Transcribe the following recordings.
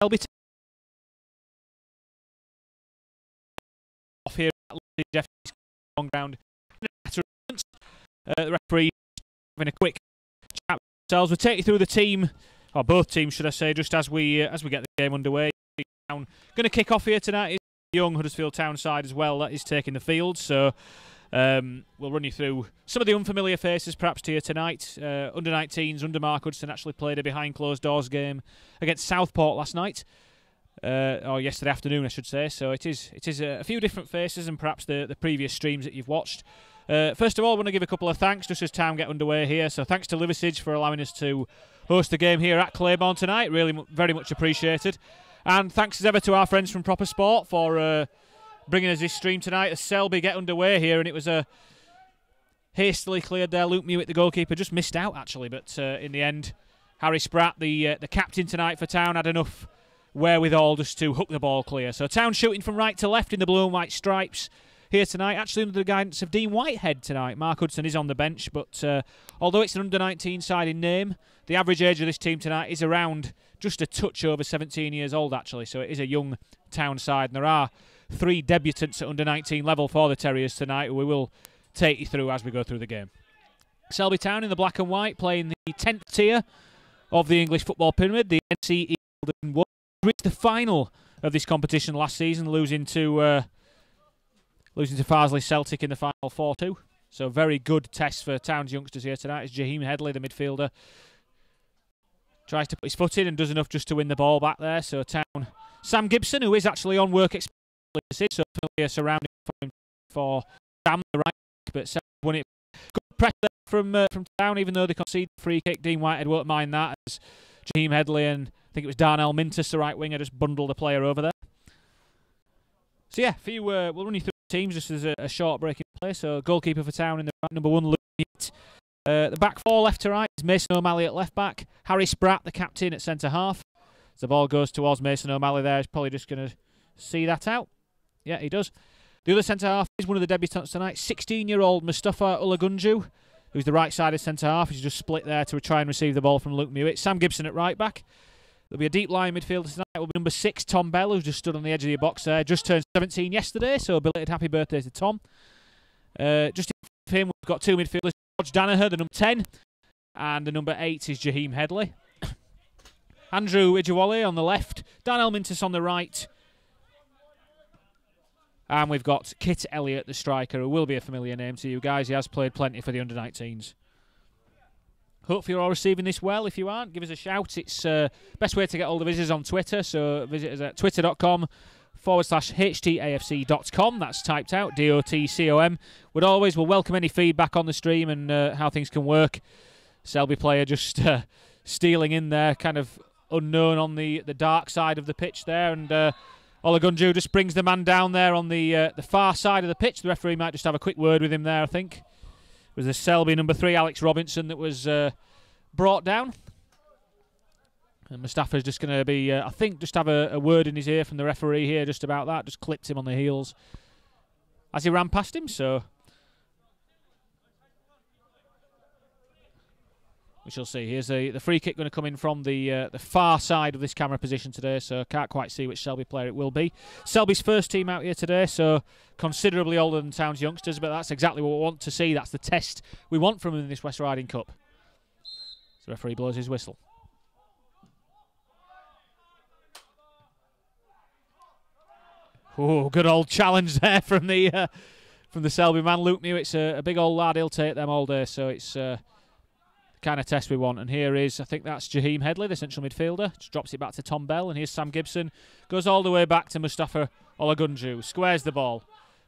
Selby Town off here at Jeff's on ground. The referee having a quick chat with themselves. We'll take you through the team, or both teams, should I say, just as we get the game underway. Going to kick off here tonight is the young Huddersfield Town side as well that is taking the field. So we'll run you through some of the unfamiliar faces perhaps to you tonight. Under-19s, under Mark Hudson actually played a behind closed doors game against Southport last night. Or yesterday afternoon, I should say. So it is a few different faces and perhaps the previous streams that you've watched. First of all, I want to give a couple of thanks just as Town get underway here. So thanks to Liversidge for allowing us to host the game here at Claiborne tonight. Really, very much appreciated. And thanks as ever to our friends from Proper Sport for bringing us this stream tonight as Selby get underway here. And it was a hastily cleared there. Luke Mewitt, the goalkeeper, just missed out actually. But in the end, Harry Spratt, the captain tonight for Town, had enough wherewithal just to hook the ball clear. So Town shooting from right to left in the blue and white stripes here tonight, actually under the guidance of Dean Whitehead tonight. Mark Hudson is on the bench, but although it's an under-19 side in name, the average age of this team tonight is around just a touch over 17 years old actually, so it is a young Town side, and there are 3 debutants at under-19 level for the Terriers tonight who we will take you through as we go through the game. Selby Town in the black and white, playing the 10th tier of the English football pyramid, the NCE. Reached the final of this competition last season, losing to Farsley Celtic in the final 4-2. So very good test for Town's youngsters here tonight as Jaheim Headley, the midfielder, tries to put his foot in and does enough just to win the ball back there. So Town, Sam Gibson, who is actually on work experience, so familiar surrounding for Sam, the right back, but Sam won it. Good pressure from Town, even though they conceded a free kick. Dean Whitehead won't mind that as Jaheim Headley and I think it was Darnell Mintus, the right winger, just bundled the player over there. So yeah, we'll run you through the teams just as a short break in play. So goalkeeper for Town in the right, number 1, Luke Mewitt. The back 4 left to right is Mason O'Malley at left back. Harry Spratt, the captain, at centre half. As the ball goes towards Mason O'Malley there, he's probably just going to see that out. Yeah, he does. The other centre half is one of the debutants tonight, 16-year-old Mustafa Ulagunju, who's the right-sided centre half. He's just split there to try and receive the ball from Luke Mewitt. Sam Gibson at right back. There'll be a deep line midfielder tonight. It will be number 6, Tom Bell, who's just stood on the edge of the box there. Just turned 17 yesterday, so a belated happy birthday to Tom. Just in front of him, we've got 2 midfielders. George Danaher, the number 10, and the number 8 is Jaheim Headley. Andrew Ijawole on the left, Darnell Mintus on the right. And we've got Kit Elliott, the striker, who will be a familiar name to you guys. He has played plenty for the under-19s. Hopefully you're all receiving this well. If you aren't, give us a shout. It's best way to get all the visitors on Twitter. So visit us at twitter.com/htafc.com. That's typed out, DOTCOM. We'll welcome any feedback on the stream and how things can work. Selby player just stealing in there, kind of unknown on the dark side of the pitch there. And Olagunju just brings the man down there on the far side of the pitch. The referee might just have a quick word with him there, I think. It was the Selby number 3, Alex Robinson, that was brought down. And Mustafa's just going to be, I think, just have a word in his ear from the referee here just about that. Just clipped him on the heels as he ran past him, so we shall see. Here's the free kick going to come in from the far side of this camera position today, so can't quite see which Selby player it will be. Selby's first team out here today, so considerably older than Town's youngsters, but that's exactly what we want to see. That's the test we want from them in this West Riding Cup. So the referee blows his whistle. Oh, good old challenge there from the Selby man. Luke Mewitt's a big old lad. He'll take them all day, so it's kind of test we want. And here is, I think that's Jaheim Headley, the central midfielder. Just drops it back to Tom Bell, and here's Sam Gibson. Goes all the way back to Mustafa Olagunju. Squares the ball.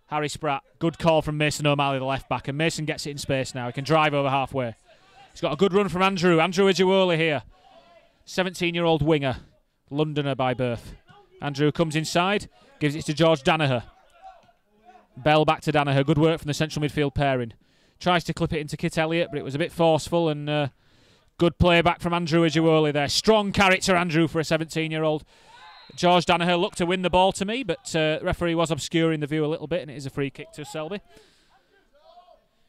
Harry Spratt. Good call from Mason O'Malley, the left back, and Mason gets it in space now. He can drive over halfway. He's got a good run from Andrew Ijawole here. 17-year-old winger, Londoner by birth. Andrew comes inside, gives it to George Danaher. Bell back to Danaher. Good work from the central midfield pairing. Tries to clip it into Kit Elliott, but it was a bit forceful, and good play back from Andrew Ijawole there. Strong character, Andrew, for a 17-year-old. George Danaher looked to win the ball to me, but the referee was obscuring the view a little bit, and it is a free kick to Selby.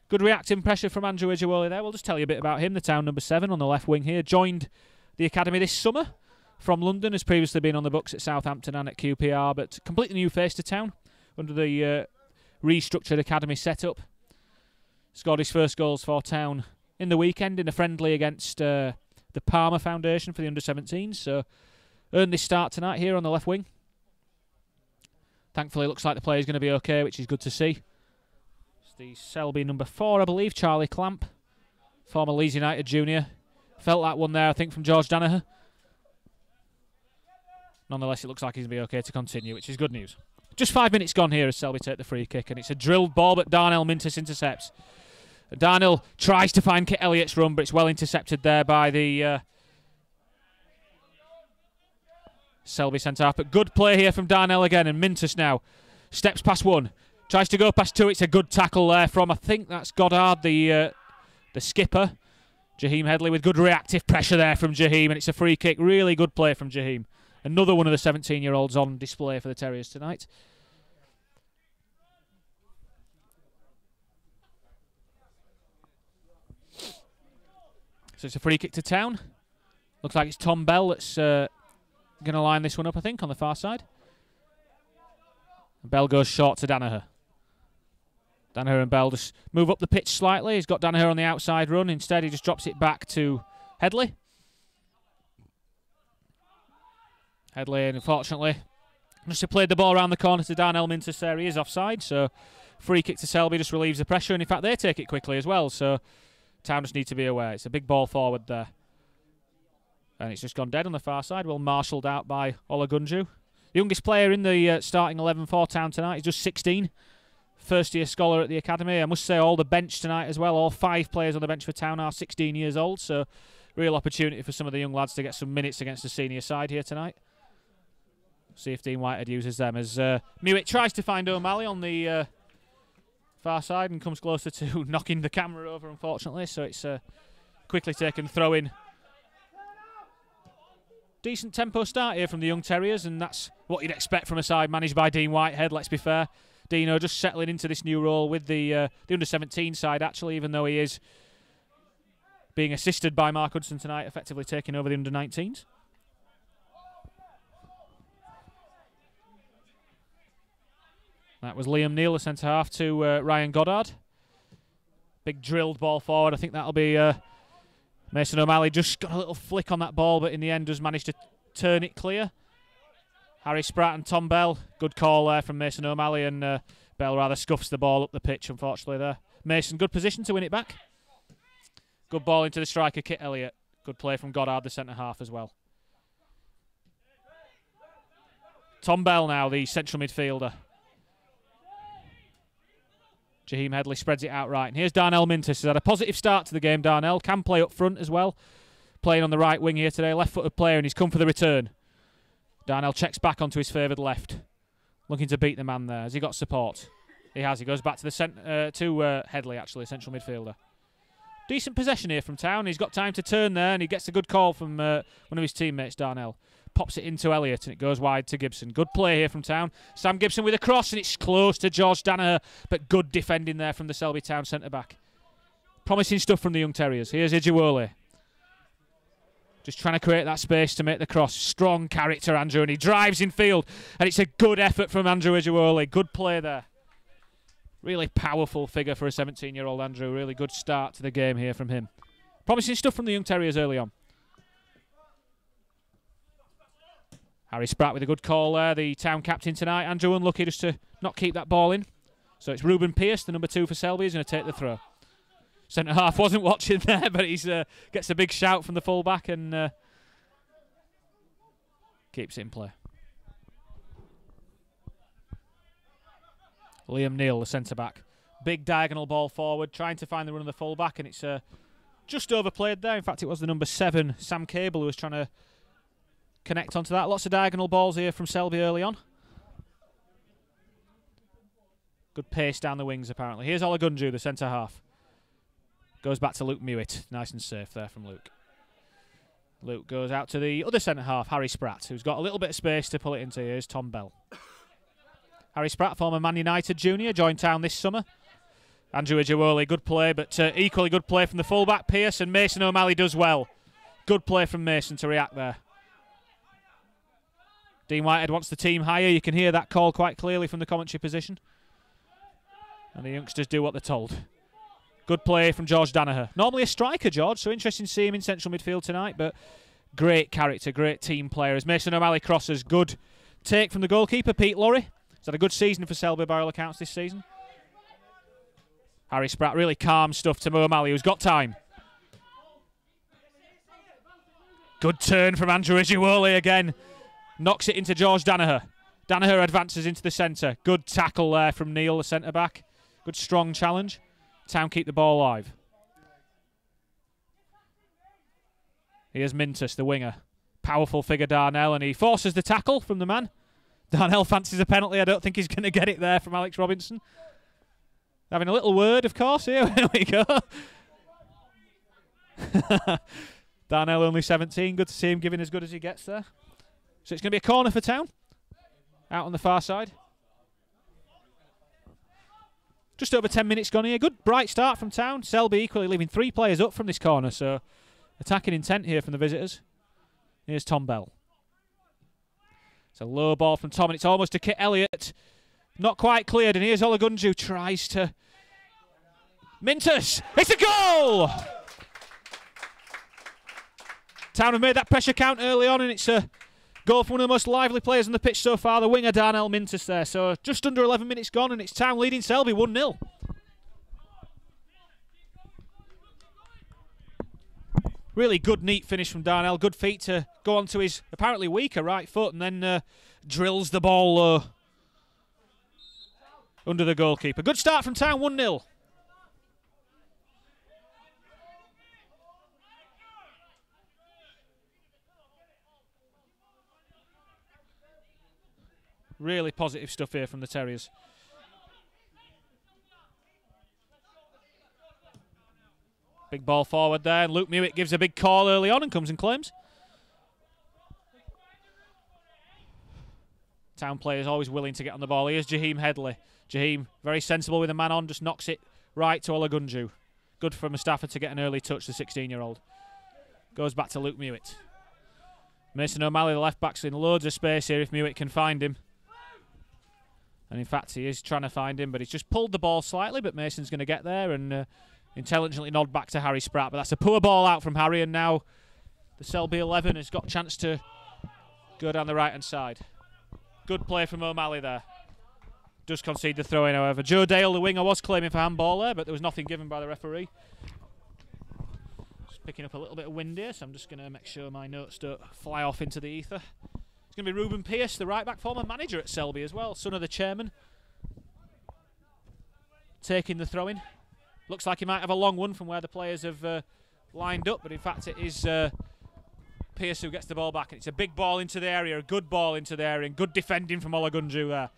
Good reacting pressure from Andrew Ijawole there. We'll just tell you a bit about him. The Town number 7 on the left wing here. Joined the academy this summer from London, has previously been on the books at Southampton and at QPR, but completely new face to Town under the restructured academy setup. Scored his first goals for Town in the weekend in a friendly against the Palmer Foundation for the under-17s, so earned this start tonight here on the left wing. Thankfully, it looks like the player's going to be okay, which is good to see. It's the Selby number 4, I believe, Charlie Clamp, former Leeds United junior. Felt that one there, I think, from George Danaher. Nonetheless, it looks like he's going to be okay to continue, which is good news. Just 5 minutes gone here as Selby take the free kick, and it's a drilled ball, but Darnell Mintus intercepts. Darnell tries to find Kit Elliott's run, but it's well intercepted there by the Selby centre-half. But good play here from Darnell again, and Mintus now steps past one, tries to go past two. It's a good tackle there from, I think that's Goddard, the skipper. Jaheim Headley with good reactive pressure there from Jaheim, and it's a free kick. Really good play from Jaheim. Another one of the 17-year-olds on display for the Terriers tonight. So it's a free kick to Town. Looks like it's Tom Bell that's going to line this one up, I think, on the far side. Bell goes short to Danaher. Danaher and Bell just move up the pitch slightly. He's got Danaher on the outside run. Instead, he just drops it back to Headley. Headley, unfortunately, just to played the ball around the corner to Darnell Mintus there. He is offside, so free kick to Selby just relieves the pressure. And in fact, they take it quickly as well, so Town just need to be aware. It's a big ball forward there. And it's just gone dead on the far side. Well marshalled out by Olagunju. The youngest player in the starting 11 for Town tonight is just 16. First-year scholar at the academy. I must say all the bench tonight as well. All 5 players on the bench for Town are 16 years old. So real opportunity for some of the young lads to get some minutes against the senior side here tonight. See if Dean Whitehead uses them as Mewitt tries to find O'Malley on the far side and comes closer to knocking the camera over, unfortunately. So it's quickly taken throw in. Decent tempo start here from the young Terriers, and that's what you'd expect from a side managed by Dean Whitehead, let's be fair. Dino just settling into this new role with the under-17 side, actually, even though he is being assisted by Mark Hudson tonight, effectively taking over the under-19s. That was Liam Neal, the centre-half, to Ryan Goddard. Big drilled ball forward. I think that'll be Mason O'Malley. Just got a little flick on that ball, but in the end does manage to turn it clear. Harry Spratt and Tom Bell. Good call there from Mason O'Malley, and Bell rather scuffs the ball up the pitch, unfortunately, there. Mason, good position to win it back. Good ball into the striker, Kit Elliott. Good play from Goddard, the centre-half, as well. Tom Bell now, the central midfielder. Jaheim Headley spreads it out right. And here's Darnell Mintus. He's had a positive start to the game, Darnell. Can play up front as well. Playing on the right wing here today. Left-footed player, and he's come for the return. Darnell checks back onto his favoured left. Looking to beat the man there. Has he got support? He has. He goes back to the Headley, actually, central midfielder. Decent possession here from Town. He's got time to turn there, and he gets a good call from one of his teammates, Darnell. Pops it into Elliott, and it goes wide to Gibson. Good play here from Town. Sam Gibson with a cross, and it's close to George Danaher, but good defending there from the Selby Town centre-back. Promising stuff from the young Terriers. Here's Ijiwole. Just trying to create that space to make the cross. Strong character, Andrew, and he drives in field, and it's a good effort from Andrew Ijiwole. Good play there. Really powerful figure for a 17-year-old Andrew. Really good start to the game here from him. Promising stuff from the young Terriers early on. Harry Spratt with a good call there, the Town captain tonight. Andrew unlucky just to not keep that ball in. So it's Ruben Pearce, the number 2 for Selby, who's going to take the throw. Centre-half wasn't watching there, but he gets a big shout from the full-back and keeps it in play. Liam Neal, the centre-back. Big diagonal ball forward, trying to find the run of the full-back, and it's just overplayed there. In fact, it was the number 7, Sam Cable, who was trying to connect onto that. Lots of diagonal balls here from Selby early on. Good pace down the wings, apparently. Here's Olagunju, the centre-half. Goes back to Luke Mewitt. Nice and safe there from Luke. Luke goes out to the other centre-half, Harry Spratt, who's got a little bit of space to pull it into. Here's Tom Bell. Harry Spratt, former Man United junior, joined Town this summer. Andrew Ijiwole, good play, but equally good play from the full-back, Pearce, and Mason O'Malley does well. Good play from Mason to react there. Dean Whitehead wants the team higher. You can hear that call quite clearly from the commentary position. And the youngsters do what they're told. Good play from George Danaher. Normally a striker, George, so interesting to see him in central midfield tonight, but great character, great team player. As Mason O'Malley crosses, good take from the goalkeeper, Pete Lorry. He's had a good season for Selby by all accounts this season. Harry Spratt, really calm stuff to O'Malley, who's got time. Good turn from Andrew Ijiwole again. Knocks it into George Danaher. Danaher advances into the centre. Good tackle there from Neil, the centre-back. Good strong challenge. Town keep the ball alive. Here's Mintus, the winger. Powerful figure, Darnell, and he forces the tackle from the man. Darnell fancies a penalty. I don't think he's going to get it there from Alex Robinson. Having a little word, of course. Here we go. Darnell only 17. Good to see him giving as good as he gets there. So it's going to be a corner for Town. Out on the far side. Just over 10 minutes gone here. Good bright start from Town. Selby equally leaving 3 players up from this corner. So attacking intent here from the visitors. Here's Tom Bell. It's a low ball from Tom, and it's almost to Kit Elliott. Not quite cleared, and here's Olagunju. Tries to... Mintus! It's a goal! Town have made that pressure count early on, and it's a goal from one of the most lively players on the pitch so far, the winger Darnell Mintus there. So just under 11 minutes gone, and it's Town leading Selby 1-0. Really good, neat finish from Darnell. Good feet to go on to his apparently weaker right foot, and then drills the ball low under the goalkeeper. Good start from Town, 1-0. Really positive stuff here from the Terriers. Big ball forward there, and Luke Mewitt gives a big call early on and comes and claims. Town players always willing to get on the ball. Here's Jaheim Headley. Jaheim, very sensible with a man on, just knocks it right to Olagunju. Good for Mustafa to get an early touch, the 16-year-old. Goes back to Luke Mewitt. Mason O'Malley, the left-back's in loads of space here if Mewitt can find him. And in fact, he is trying to find him, but he's just pulled the ball slightly, but Mason's going to get there and intelligently nod back to Harry Spratt. But that's a poor ball out from Harry, and now the Selby 11 has got a chance to go down the right-hand side. Good play from O'Malley there. Does concede the throw-in, however. Joe Dale, the winger, was claiming for handball there, but there was nothing given by the referee. Just picking up a little bit of wind here, so I'm just going to make sure my notes don't fly off into the ether. It's going to be Ruben Pearce, the right-back, former manager at Selby as well, son of the chairman. Taking the throw-in. Looks like he might have a long one from where the players have lined up, but in fact it is Pearce who gets the ball back. And it's a big ball into the area, a good ball into the area, and good defending from Olagunju there.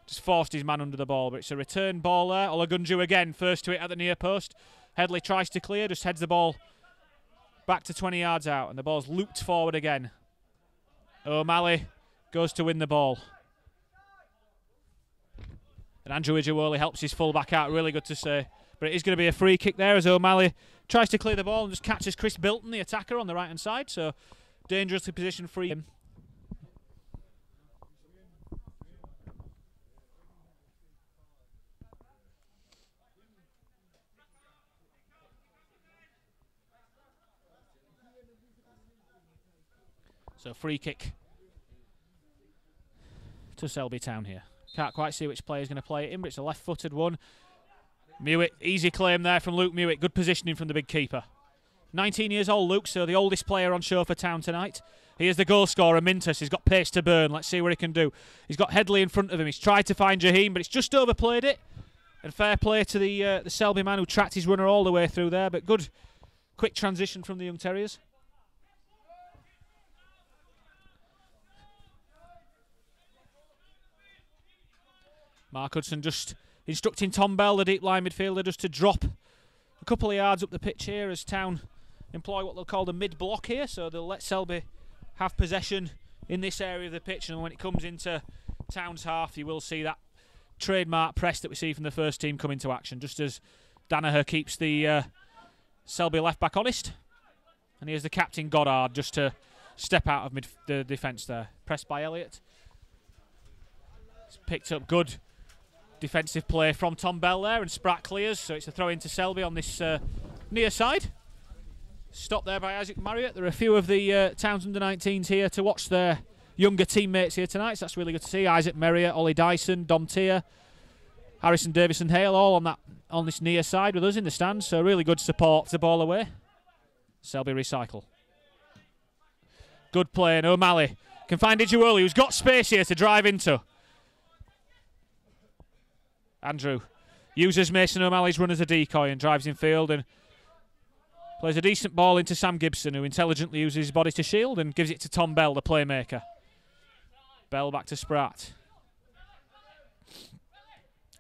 Just forced his man under the ball, but it's a return ball there. Olagunju again, first to it at the near post. Headley tries to clear, just heads the ball back to 20 yards out, and the ball's looped forward again. O'Malley goes to win the ball. And Andrew Ijiwole helps his full-back out, really good to say. But it is going to be a free kick there as O'Malley tries to clear the ball and just catches Chris Bilton, the attacker, on the right-hand side. So dangerously positioned free. So free kick to Selby Town here. Can't quite see which player is going to play it in, but it's a left-footed one. Mewitt, easy claim there from Luke Mewitt. Good positioning from the big keeper. 19 years old, Luke, so the oldest player on show for Town tonight. Here's the goal scorer, Mintus. He's got pace to burn. Let's see what he can do. He's got Headley in front of him. He's tried to find Jaheim, but it's just overplayed it. And fair play to the Selby man who tracked his runner all the way through there. But good, quick transition from the young Terriers. Mark Hudson just instructing Tom Bell, the deep line midfielder, just to drop a couple of yards up the pitch here as Town employ what they'll call the mid-block here. So they'll let Selby have possession in this area of the pitch, and when it comes into Town's half, you will see that trademark press that we see from the first team come into action, just as Danaher keeps the Selby left-back honest. And here's the captain, Goddard, just to step out of the defence there. Pressed by Elliott. It's picked up good defensive play from Tom Bell there, and Spratt clears, so it's a throw into Selby on this near side. Stopped there by Isaac Marriott. There are a few of the Towns under-19s here to watch their younger teammates here tonight, so that's really good to see. Isaac Marriott, Ollie Dyson, Dom Tier, Harrison Davison-Hale, all on this near side with us in the stands, so really good support to the ball away. Selby recycle. Good play, and O'Malley can find Ijuoli, who's got space here to drive into. Andrew uses Mason O'Malley's run as a decoy and drives in field and plays a decent ball into Sam Gibson, who intelligently uses his body to shield and gives it to Tom Bell, the playmaker. Bell back to Spratt.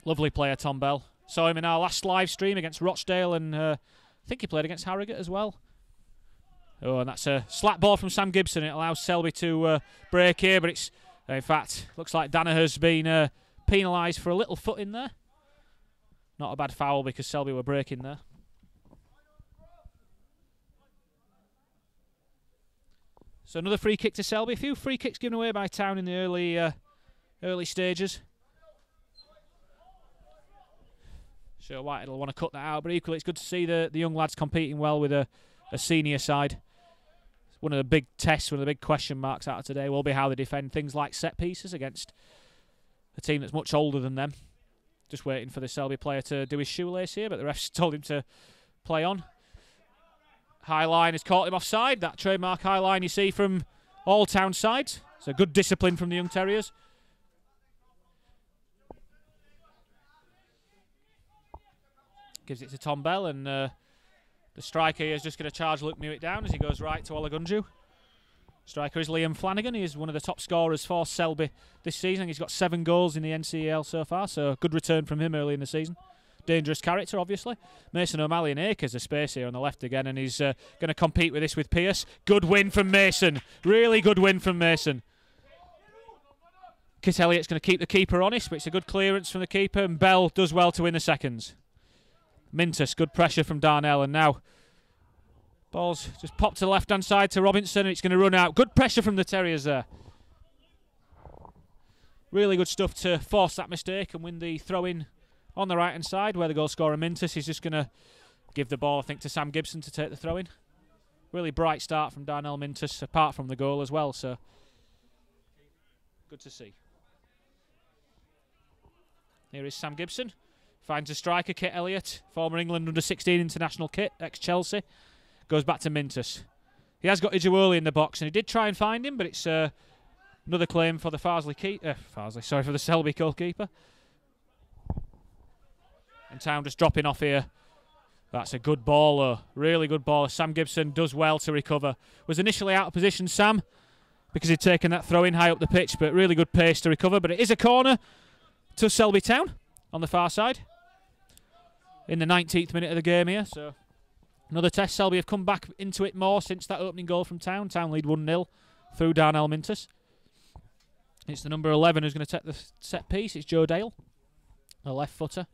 Lovely player, Tom Bell. Saw him in our last live stream against Rochdale, and I think he played against Harrogate as well. Oh, and that's a slap ball from Sam Gibson. It allows Selby to break here, but it's, in fact, looks like Danaher's been penalised for a little foot in there. Not a bad foul because Selby were breaking there. So another free kick to Selby. A few free kicks given away by Town in the early stages. Sure, Whitehead will want to cut that out, but equally it's good to see the young lads competing well with a senior side. One of the big tests, one of the big question marks out of today will be how they defend things like set pieces against a team that's much older than them. Just waiting for the Selby player to do his shoelace here, but the ref's told him to play on. High line has caught him offside. That trademark high line you see from all Town sides. So good discipline from the young Terriers. Gives it to Tom Bell, and the striker here is just going to charge Luke Mewitt down as he goes right to Olagunju. Striker is Liam Flanagan. He is one of the top scorers for Selby this season. He's got 7 goals in the NCAL so far, so good return from him early in the season. Dangerous character, obviously. Mason O'Malley and Akers, a space here on the left again, and he's going to compete with this with Pearce. Good win from Mason. Really good win from Mason. Kit Elliott's going to keep the keeper honest, but it's a good clearance from the keeper, and Bell does well to win the seconds. Mintus, good pressure from Darnell, and now ball's just popped to the left-hand side to Robinson, and it's going to run out. Good pressure from the Terriers there. Really good stuff to force that mistake and win the throw-in on the right-hand side, where the goal scorer Mintus is just going to give the ball, I think, to Sam Gibson to take the throw-in. Really bright start from Darnell Mintus, apart from the goal as well, so good to see. Here is Sam Gibson. Finds a striker, Kit Elliott, former England under-16 international kit, ex-Chelsea. Goes back to Mintus. He has got Ijuoli in the box, and he did try and find him, but it's another claim for the for the Selby goalkeeper. And Town just dropping off here. That's a good ball, though. Really good ball. Sam Gibson does well to recover. Was initially out of position, Sam, because he'd taken that throw-in high up the pitch, but really good pace to recover. But it is a corner to Selby Town on the far side in the 19th minute of the game here. So another test. Selby have come back into it more since that opening goal from Town. Town lead 1-0 through Darnell Mintus. It's the number 11 who's going to take the set piece. It's Joe Dale, a left footer.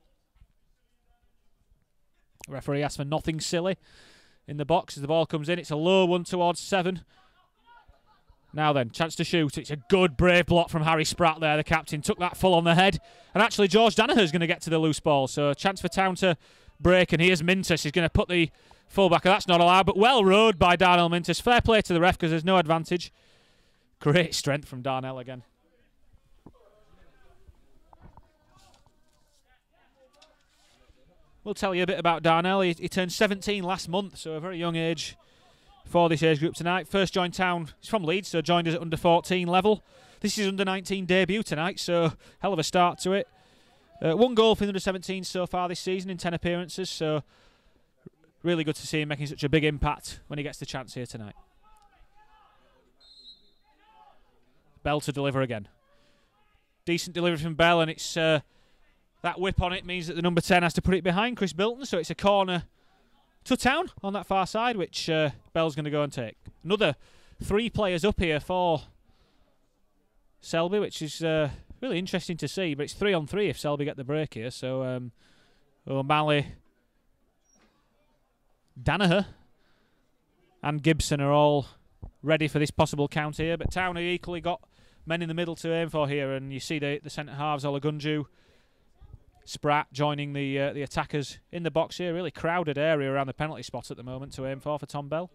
The referee asks for nothing silly in the box as the ball comes in. It's a low one towards 7. Now then, chance to shoot. It's a good, brave block from Harry Spratt there. The captain took that full on the head. And actually, George Danaher's going to get to the loose ball. So a chance for Town to break. And here's Mintus. He's going to put the fullback. That's not allowed, but well rowed by Darnell Mintus. Fair play to the ref because there's no advantage. Great strength from Darnell again. We'll tell you a bit about Darnell. He turned 17 last month, so a very young age for this age group tonight. First joined Town, he's from Leeds, so joined us at under 14 level. This is under 19 debut tonight, so hell of a start to it. 1 goal for the under 17 so far this season in 10 appearances, so really good to see him making such a big impact when he gets the chance here tonight. Bell to deliver again. Decent delivery from Bell, and it's that whip on it means that the number 10 has to put it behind Chris Bilton, so it's a corner to Town on that far side, which Bell's going to go and take. Another 3 players up here for Selby, which is really interesting to see, but it's 3-on-3 if Selby get the break here. So O'Malley, Danaher and Gibson are all ready for this possible count here. But Town have equally got men in the middle to aim for here, and you see the centre halves, Olagunju, Spratt joining the attackers in the box here. Really crowded area around the penalty spot at the moment to aim for Tom Bell.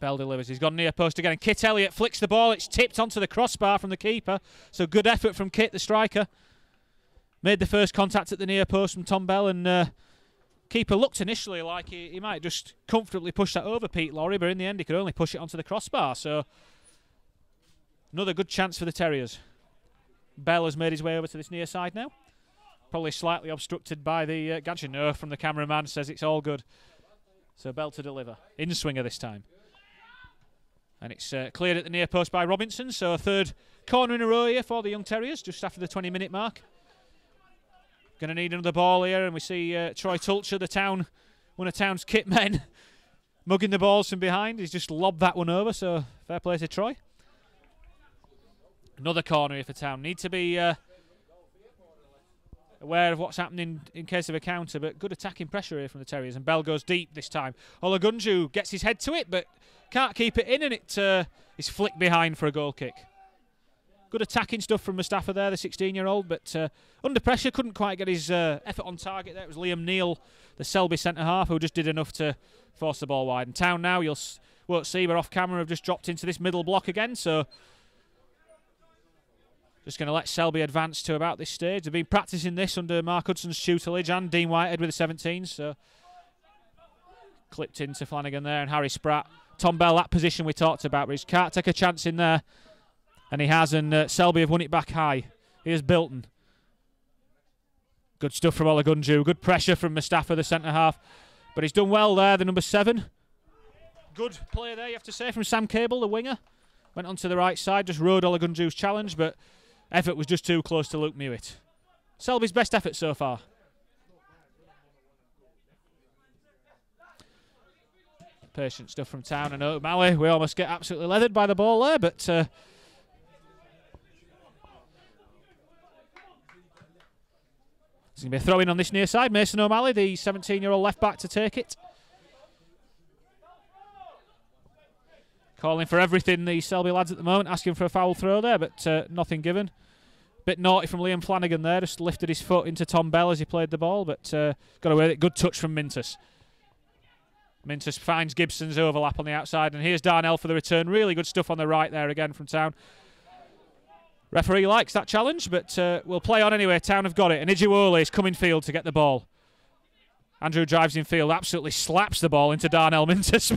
Bell delivers. He's gone near post again, and Kit Elliott flicks the ball. It's tipped onto the crossbar from the keeper. So good effort from Kit, the striker. Made the first contact at the near post from Tom Bell, and keeper looked initially like he might just comfortably push that over Pete Lorry, but in the end he could only push it onto the crossbar. So another good chance for the Terriers. Bell has made his way over to this near side now. Probably slightly obstructed by the gantry. No, from the cameraman, says it's all good. So Bell to deliver. In swinger this time. And it's cleared at the near post by Robinson. So a third corner in a row here for the Young Terriers, just after the 20-minute mark. Going to need another ball here, and we see Troy Tulcher, one of Town's kit men, mugging the balls from behind. He's just lobbed that one over, so fair play to Troy. Another corner here for Town. Need to be aware of what's happening in case of a counter, but good attacking pressure here from the Terriers, and Bell goes deep this time. Olagunju gets his head to it, but can't keep it in, and it is flicked behind for a goal kick. Good attacking stuff from Mustafa there, the 16-year-old, but under pressure couldn't quite get his effort on target there. It was Liam Neal, the Selby centre-half, who just did enough to force the ball wide. And Town now, won't see, we're off camera, have just dropped into this middle block again, so just going to let Selby advance to about this stage. They've been practising this under Mark Hudson's tutelage and Dean Whitehead with the 17s, so clipped into Flanagan there, and Harry Spratt. Tom Bell, that position we talked about, but he can't take a chance in there. And he has, and Selby have won it back high. Here's Bilton. Good stuff from Olagunju. Good pressure from Mustafa, the centre-half. But he's done well there, the number 7. Good play there, you have to say, from Sam Cable, the winger. Went onto the right side, just rode Olagunju's challenge, but effort was just too close to Luke Mewett. Selby's best effort so far. Patient stuff from Town and O'Malley. We almost get absolutely leathered by the ball there, but there's going to be a throw-in on this near side. Mason O'Malley, the 17-year-old left-back, to take it. Calling for everything, the Selby lads at the moment, asking for a foul throw there, but nothing given. Bit naughty from Liam Flanagan there, just lifted his foot into Tom Bell as he played the ball, but got away with it. Good touch from Mintus. Mintus finds Gibson's overlap on the outside, and here's Darnell for the return. Really good stuff on the right there again from Town. Referee likes that challenge, but we'll play on anyway. Town have got it, and Ijiwole is coming field to get the ball. Andrew drives in field, absolutely slaps the ball into Darnell Mintus.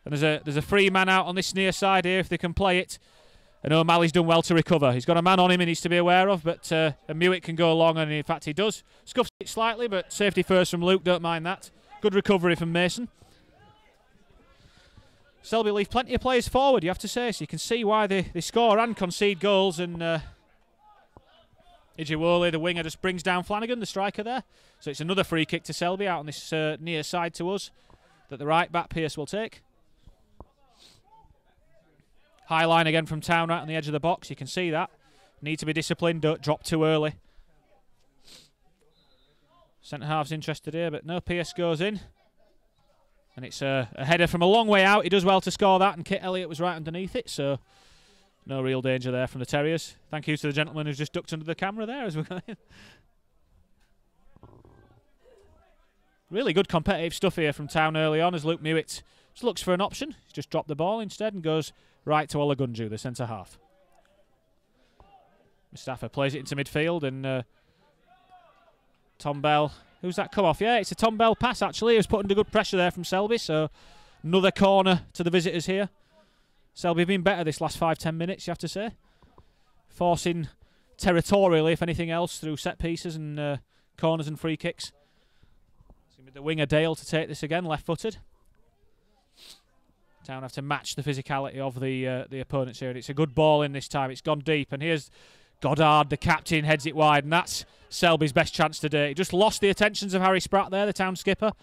And there's a free man out on this near side here if they can play it. And O'Malley's done well to recover. He's got a man on him he needs to be aware of, but Mewett can go along, and in fact he does. Scuffs it slightly, but safety first from Luke, don't mind that. Good recovery from Mason. Selby leave plenty of players forward, you have to say, so you can see why they score and concede goals. And Ijiwole, the winger, just brings down Flanagan, the striker there. So it's another free kick to Selby out on this near side to us that the right back Pearce will take. High line again from Town right on the edge of the box, you can see that. Need to be disciplined, don't drop too early. Centre-half's interested here, but no, Pearce goes in. And it's a header from a long way out. He does well to score that, and Kit Elliott was right underneath it, so no real danger there from the Terriers. Thank you to the gentleman who's just ducked under the camera there as we're going. Really good competitive stuff here from Town early on as Luke Mewett just looks for an option. He's just dropped the ball instead and goes right to Olagunju, the centre-half. Mustafa plays it into midfield, and Tom Bell, who's that come off? Yeah, it's a Tom Bell pass actually. He was put under good pressure there from Selby, so another corner to the visitors here. Selby have been better this last 5-10 minutes, you have to say. Forcing territorially, if anything else, through set pieces and corners and free kicks. It's going to be the winger Dale to take this again, left-footed. Town have to match the physicality of the opponents here, and it's a good ball in this time. It's gone deep, and here's Goddard, the captain, heads it wide, and that's Selby's best chance today. He just lost the attentions of Harry Spratt there, the Town skipper.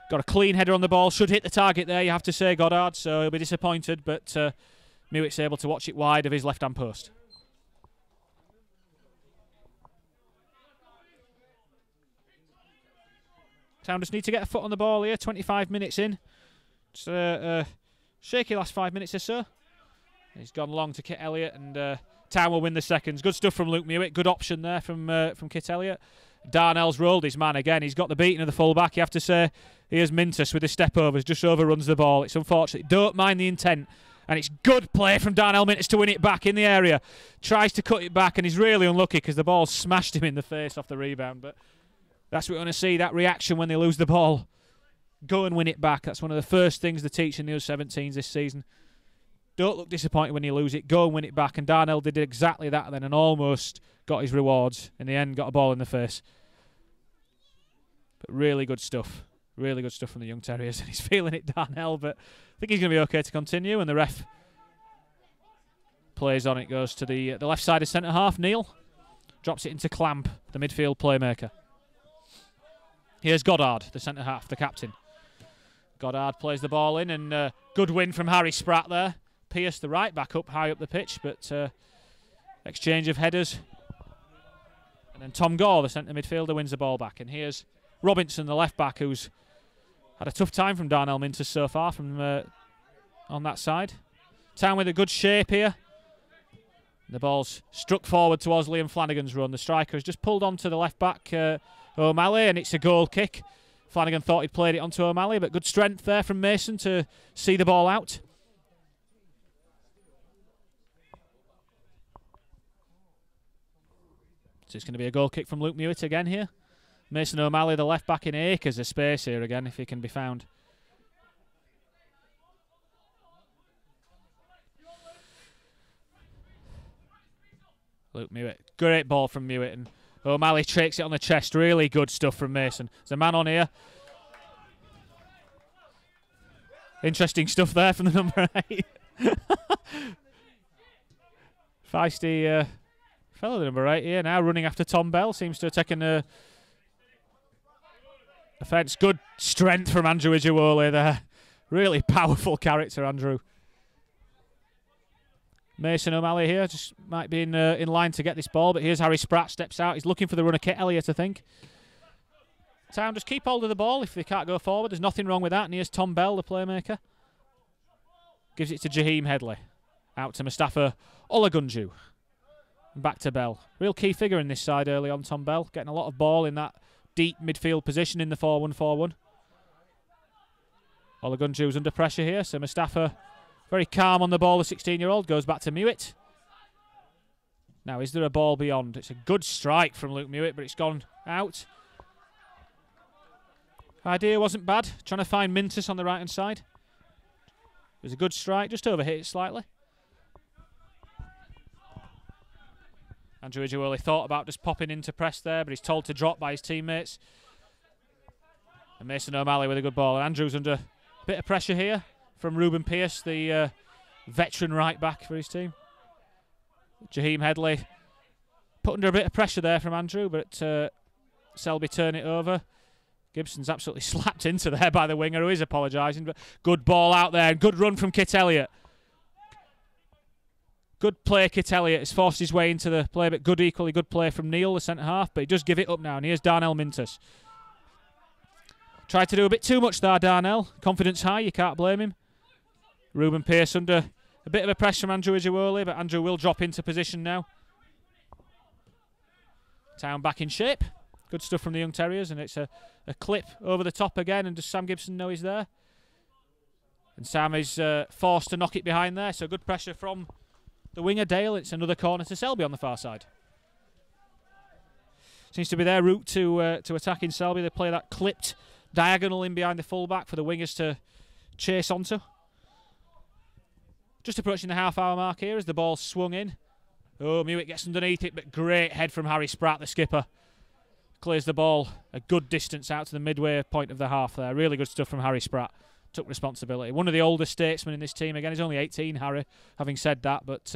Got a clean header on the ball, should hit the target there, you have to say, Goddard, so he'll be disappointed, but Mewett's able to watch it wide of his left-hand post. Town just need to get a foot on the ball here, 25 minutes in. It's a shaky last 5 minutes or so. He's gone long to Kit Elliott, and Town will win the seconds. Good stuff from Luke Mewett. Good option there from Kit Elliott. Darnell's rolled his man again. He's got the beating of the full-back. You have to say, here's Mintus with his step-overs. Just overruns the ball. It's unfortunate. Don't mind the intent. And it's good play from Darnell Mintus to win it back in the area. Tries to cut it back, and he's really unlucky because the ball smashed him in the face off the rebound. But that's what we're going to see, that reaction when they lose the ball. Go and win it back. That's one of the first things they teach in the U17s this season. Don't look disappointed when you lose it. Go and win it back. And Darnell did exactly that then and almost got his rewards. In the end, got a ball in the face. But really good stuff. Really good stuff from the young Terriers. And he's feeling it, Darnell, but I think he's going to be okay to continue. And the ref plays on. It goes to the left-sided centre-half, Neil. Drops it into Clamp, the midfield playmaker. Here's Goddard, the centre-half, the captain. Goddard plays the ball in, and good win from Harry Spratt there. Pierce, the right back, up high up the pitch, but exchange of headers. And then Tom Gore, the centre midfielder, wins the ball back. And here's Robinson, the left back, who's had a tough time from Darnell Mintus so far from on that side. Town with a good shape here. The ball's struck forward towards Liam Flanagan's run. The striker has just pulled onto the left back, O'Malley, and it's a goal kick. Flanagan thought he'd played it onto O'Malley, but good strength there from Mason to see the ball out. So it's going to be a goal kick from Luke Mewett again here. Mason O'Malley, the left back, in acres of space here again, if he can be found. Luke Mewett, great ball from Mewett, and O'Malley takes it on the chest. Really good stuff from Mason. There's a man on here. Interesting stuff there from the number 8. Feisty fellow, the number 8 here now, running after Tom Bell. Seems to have taken a offence. Good strength from Andrew Ijiwole there. Really powerful character, Andrew. Mason O'Malley here just might be in line to get this ball, but here's Harry Spratt, steps out. He's looking for the runner, Kit Elliott, I think. Town just keep hold of the ball if they can't go forward. There's nothing wrong with that. And here's Tom Bell, the playmaker. Gives it to Jaheim Headley. Out to Mustafa Olagunju. Back to Bell. Real key figure in this side early on, Tom Bell. Getting a lot of ball in that deep midfield position in the 4-1-4-1. Olagunju's under pressure here, so Mustafa very calm on the ball. The 16-year-old goes back to Mewett. Now, is there a ball beyond? It's a good strike from Luke Mewett, but it's gone out. Idea wasn't bad. Trying to find Mintus on the right-hand side. It was a good strike, just overhit it slightly. Andrew Ijiwole thought about just popping into press there, but he's told to drop by his teammates. And Mason O'Malley with a good ball. And Andrew's under a bit of pressure here from Ruben Pierce, the veteran right back for his team. Jaheim Headley put under a bit of pressure there from Andrew, but Selby turn it over. Gibson's absolutely slapped into there by the winger, who is apologising, but good ball out there and good run from Kit Elliott. Good play, Kit Elliott has forced his way into the play, but equally good play from Neil, the centre-half, but he does give it up now, and here's Darnell Mintus. Tried to do a bit too much there, Darnell. Confidence high, you can't blame him. Ruben Pierce under a bit of a press from Andrew Ijiwole, but Andrew will drop into position now. Town back in shape. Good stuff from the young Terriers, and it's a clip over the top again, and does Sam Gibson know he's there? And Sam is forced to knock it behind there, so good pressure from the winger Dale. It's another corner to Selby on the far side. Seems to be their route to attacking Selby. They play that clipped diagonal in behind the fullback for the wingers to chase onto. Just approaching the half-hour mark here as the ball swung in. Oh, Mewett gets underneath it, but great head from Harry Spratt, the skipper. Clears the ball a good distance out to the midway point of the half there. Really good stuff from Harry Spratt. Took responsibility. One of the older statesmen in this team. Again, he's only 18, Harry, having said that, but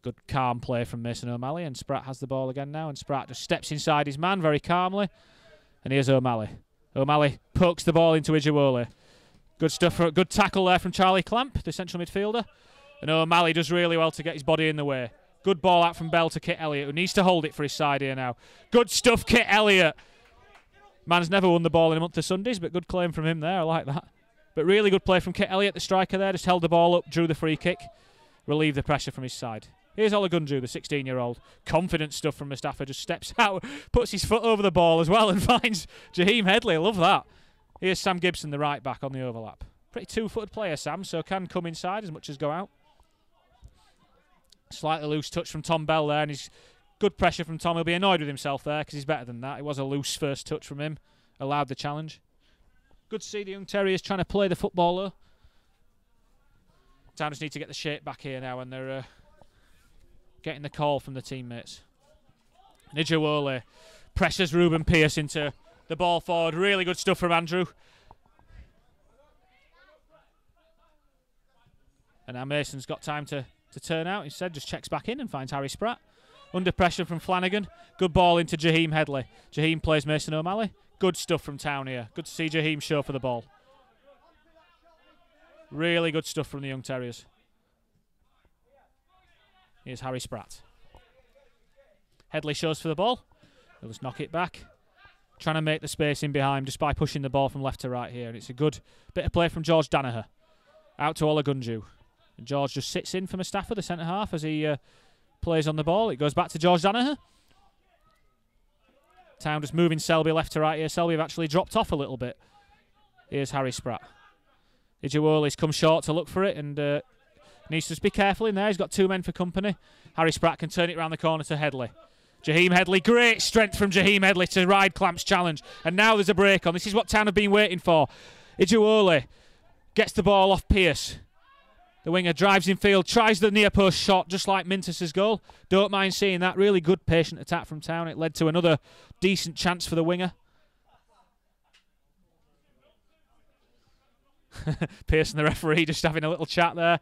good calm play from Mason O'Malley, and Spratt has the ball again now, and Spratt just steps inside his man very calmly. And here's O'Malley. O'Malley pokes the ball into Ijiwole. Good stuff, for good tackle there from Charlie Clamp, the central midfielder. And O'Malley does really well to get his body in the way. Good ball out from Bell to Kit Elliott, who needs to hold it for his side here now. Good stuff, Kit Elliott. Man's never won the ball in a month of Sundays, but good claim from him there. I like that. But really good play from Kit Elliott, the striker there. Just held the ball up, drew the free kick, relieved the pressure from his side. Here's Olagunju, the 16-year-old. Confident stuff from Mustafa. Just steps out, puts his foot over the ball as well and finds Jaheim Headley. I love that. Here's Sam Gibson, the right back, on the overlap. Pretty two-footed player, Sam, so can come inside as much as go out. Slightly loose touch from Tom Bell there, and he's good pressure from Tom. He'll be annoyed with himself there because he's better than that. It was a loose first touch from him. Allowed the challenge. Good to see the young Terriers trying to play the footballer. Town just need to get the shape back here now, and they're getting the call from the teammates. Nijawole presses Ruben Pearce into the ball forward. Really good stuff from Andrew. And now Mason's got time to turn out. Instead, just checks back in and finds Harry Spratt. Under pressure from Flanagan. Good ball into Jaheim Headley. Jaheim plays Mason O'Malley. Good stuff from Town here. Good to see Jaheim show for the ball. Really good stuff from the young Terriers. Here's Harry Spratt. Headley shows for the ball. He'll just knock it back. Trying to make the space in behind just by pushing the ball from left to right here. And it's a good bit of play from George Danaher. Out to Olagunju. And George just sits in for Mustafa, the centre-half, as he plays on the ball. It goes back to George Danaher. Town just moving Selby left to right here. Selby have actually dropped off a little bit. Here's Harry Spratt. Ijuoli's come short to look for it and needs to just be careful in there. He's got two men for company. Harry Spratt can turn it round the corner to Headley. Jaheim Headley, great strength from Jaheim Headley to ride Clamp's challenge. And now there's a break on. This is what Town have been waiting for. Ijuoli gets the ball off Pearce. The winger drives in field, tries the near post shot, just like Mintus's goal. Don't mind seeing that. Really good, patient attack from Town. It led to another decent chance for the winger. Pearce and the referee just having a little chat there.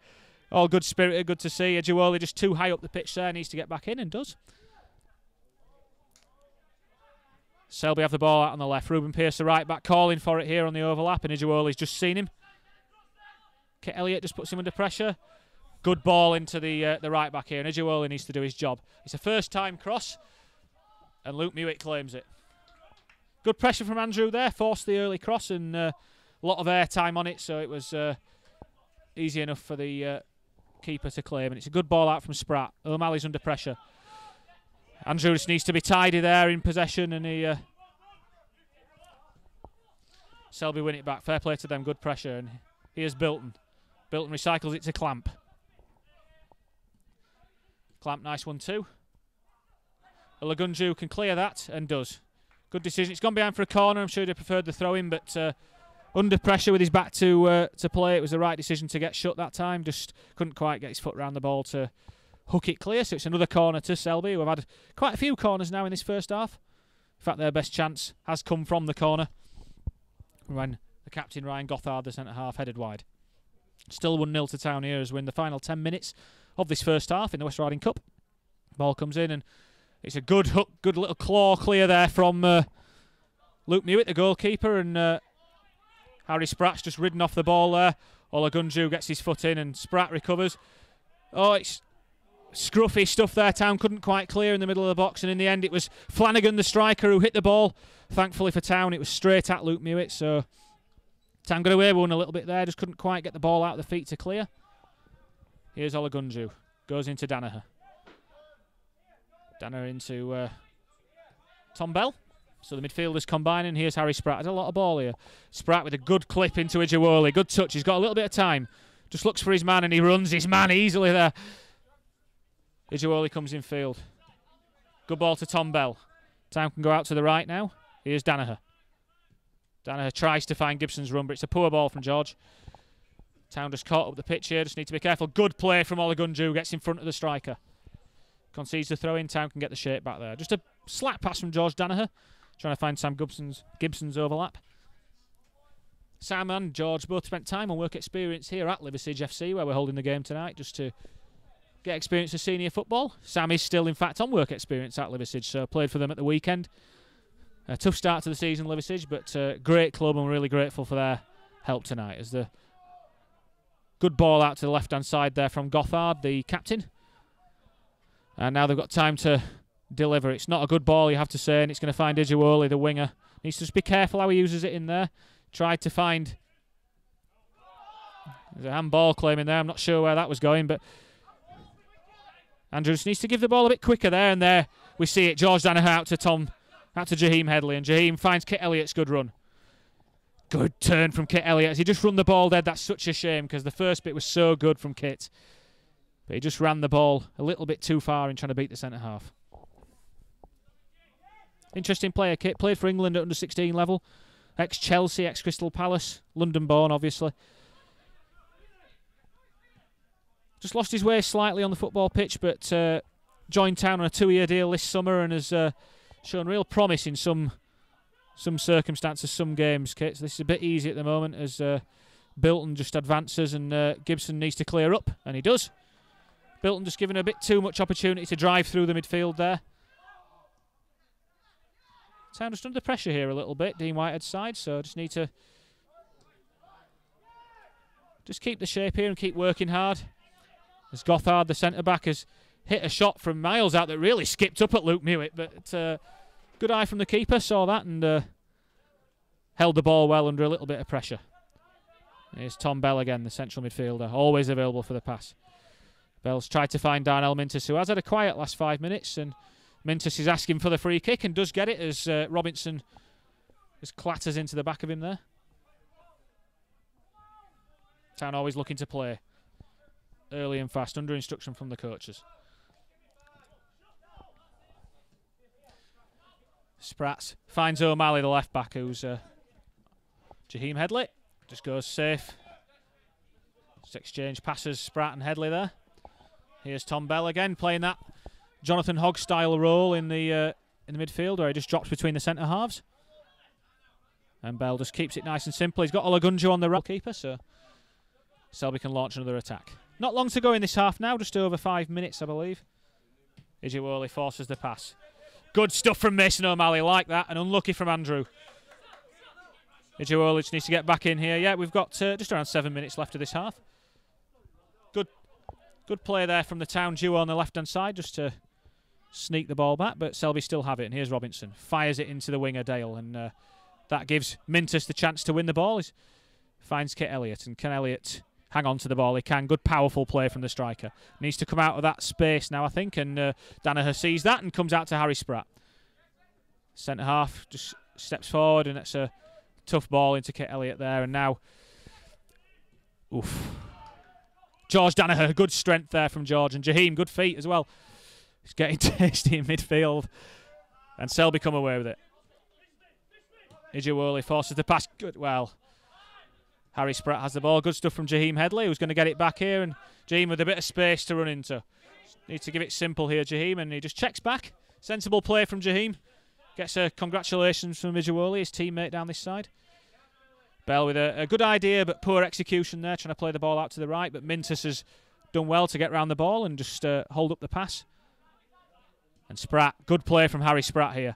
All good spirited, good to see. Ijuoli just too high up the pitch there, needs to get back in and does. Selby have the ball out on the left. Ruben Pearce, the right back, calling for it here on the overlap, and Ijuoli's just seen him. Kit Elliott just puts him under pressure. Good ball into the right back here, and Ijuoli needs to do his job. It's a first-time cross, and Luke Mewitt claims it. Good pressure from Andrew there, forced the early cross, and a lot of air time on it, so it was easy enough for the keeper to claim. And it's a good ball out from Spratt. O'Malley's under pressure. Andrew just needs to be tidy there in possession, and he Selby win it back. Fair play to them, good pressure, and here's Bilton. Bilton recycles it to Clamp. Clamp, nice one too. Olagunju can clear that and does. Good decision. It's gone behind for a corner. I'm sure he'd have preferred the throw in, but under pressure with his back to play, it was the right decision to get shut that time. Just couldn't quite get his foot around the ball to hook it clear. So it's another corner to Selby, who have had quite a few corners now in this first half. In fact, their best chance has come from the corner when the captain, Ryan Gothard, the centre-half, headed wide. Still 1-0 to Town here as we're in the final 10 minutes of this first half in the West Riding Cup. Ball comes in and it's a good hook, good little claw clear there from Luke Mewitt, the goalkeeper, and Harry Spratt's just ridden off the ball there. Olagunju gets his foot in and Spratt recovers. Oh, it's scruffy stuff there. Town couldn't quite clear in the middle of the box, and in the end it was Flanagan, the striker, who hit the ball. Thankfully for Town, it was straight at Luke Mewitt, so Town got away with one a little bit there, just couldn't quite get the ball out of the feet to clear. Here's Olagunju, goes into Danaher. Danaher into Tom Bell. So the midfielders combining. Here's Harry Spratt. There's a lot of ball here. Spratt with a good clip into Ijuoli. Good touch. He's got a little bit of time. Just looks for his man and he runs his man easily there. Ijuoli comes in field. Good ball to Tom Bell. Town can go out to the right now. Here's Danaher. Danaher tries to find Gibson's run, but it's a poor ball from George. Town just caught up the pitch here. Just need to be careful. Good play from Olagunju. Gets in front of the striker. Concedes the throw in. Town can get the shape back there. Just a slack pass from George Danaher. Trying to find Sam Gibson's overlap. Sam and George both spent time on work experience here at Liversidge FC, where we're holding the game tonight, just to get experience of senior football. Sam is still, in fact, on work experience at Liversidge, so played for them at the weekend. A tough start to the season, Liversidge, but great club, and we're really grateful for their help tonight. As the good ball out to the left-hand side there from Gothard, the captain. And now they've got time to deliver. It's not a good ball, you have to say, and it's going to find Ijuoli, the winger. Needs to just be careful how he uses it in there. Tried to find... There's a handball claim in there. I'm not sure where that was going, but Andrew just needs to give the ball a bit quicker there, and there we see it. George Danaher out to Jaheim Headley, and Jaheim finds Kit Elliott's good run. Good turn from Kit Elliott. Has he just run the ball dead? That's such a shame, because the first bit was so good from Kit. But he just ran the ball a little bit too far in trying to beat the centre-half. Interesting player, Kit. Played for England at under-16 level. Ex-Chelsea, ex-Crystal Palace. London-born, obviously. Just lost his way slightly on the football pitch, but joined Town on a 2-year deal this summer and has shown real promise in some circumstances, some games, Kit. So this is a bit easy at the moment as Bilton just advances and Gibson needs to clear up, and he does. Bilton just given a bit too much opportunity to drive through the midfield there. Town just under pressure here a little bit, Dean Whitehead's side, so just need to just keep the shape here and keep working hard. As Gothard, the centre-back, has hit a shot from miles out that really skipped up at Luke Mewett, but good eye from the keeper, saw that and held the ball well under a little bit of pressure. Here's Tom Bell again, the central midfielder, always available for the pass. Bell's tried to find Darnell Mintus, who has had a quiet last 5 minutes, and Mintus is asking for the free kick and does get it as Robinson just clatters into the back of him there. Town always looking to play early and fast, under instruction from the coaches. Sprats finds O'Malley, the left back, who's Jaheim Headley. Just goes safe. Just exchange passes, Spratt and Headley there. Here's Tom Bell again, playing that Jonathan Hogg style role in the midfield, where he just drops between the centre halves. And Bell just keeps it nice and simple. He's got Olagunju on the right keeper, so Selby can launch another attack. Not long to go in this half now, just over 5 minutes, I believe. Ijuoli forces the pass. Good stuff from Mason O'Malley, like that, and unlucky from Andrew. Ijuoli just needs to get back in here. Yeah, we've got just around 7 minutes left of this half. Good play there from the Town duo on the left-hand side, just to sneak the ball back, but Selby still have it, and here's Robinson. Fires it into the winger, Dale, and that gives Mintus the chance to win the ball. He finds Kit Elliott, and can Elliott hang on to the ball? He can. Good, powerful play from the striker. Needs to come out of that space now, I think, and Danaher sees that and comes out to Harry Spratt. Centre-half just steps forward, and it's a tough ball into Kit Elliott there, and now... Oof. George Danaher, good strength there from George, and Jaheim, good feet as well. He's getting tasty in midfield, and Selby come away with it. Ijuoli forces the pass. Good, well... Harry Spratt has the ball. Good stuff from Jaheim Headley, who's going to get it back here, and Jaheim with a bit of space to run into. Needs to give it simple here, Jaheim, and he just checks back. Sensible play from Jaheim. Gets a congratulations from Ijuoli, his teammate down this side. Bell with a good idea, but poor execution there, trying to play the ball out to the right, but Mintus has done well to get round the ball and just hold up the pass. And Spratt, good play from Harry Spratt here.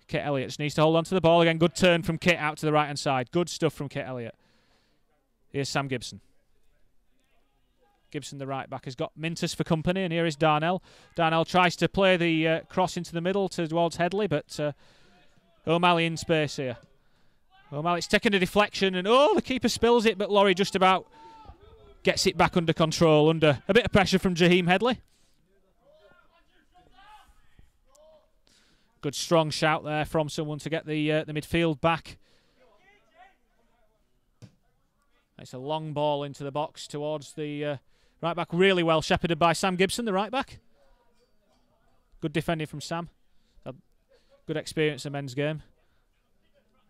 Kit Elliott just needs to hold on to the ball again. Good turn from Kit out to the right-hand side. Good stuff from Kit Elliott. Here's Sam Gibson. Gibson, the right-back, has got Mintus for company, and here is Darnell. Darnell tries to play the cross into the middle towards Headley, but O'Malley in space here. O'Malley's taken a deflection, and the keeper spills it, but Laurie just about gets it back under control, under a bit of pressure from Jaheim Headley. Good strong shout there from someone to get the midfield back. It's a long ball into the box towards the right back. Really well shepherded by Sam Gibson, the right back. Good defending from Sam. Good experience in men's game.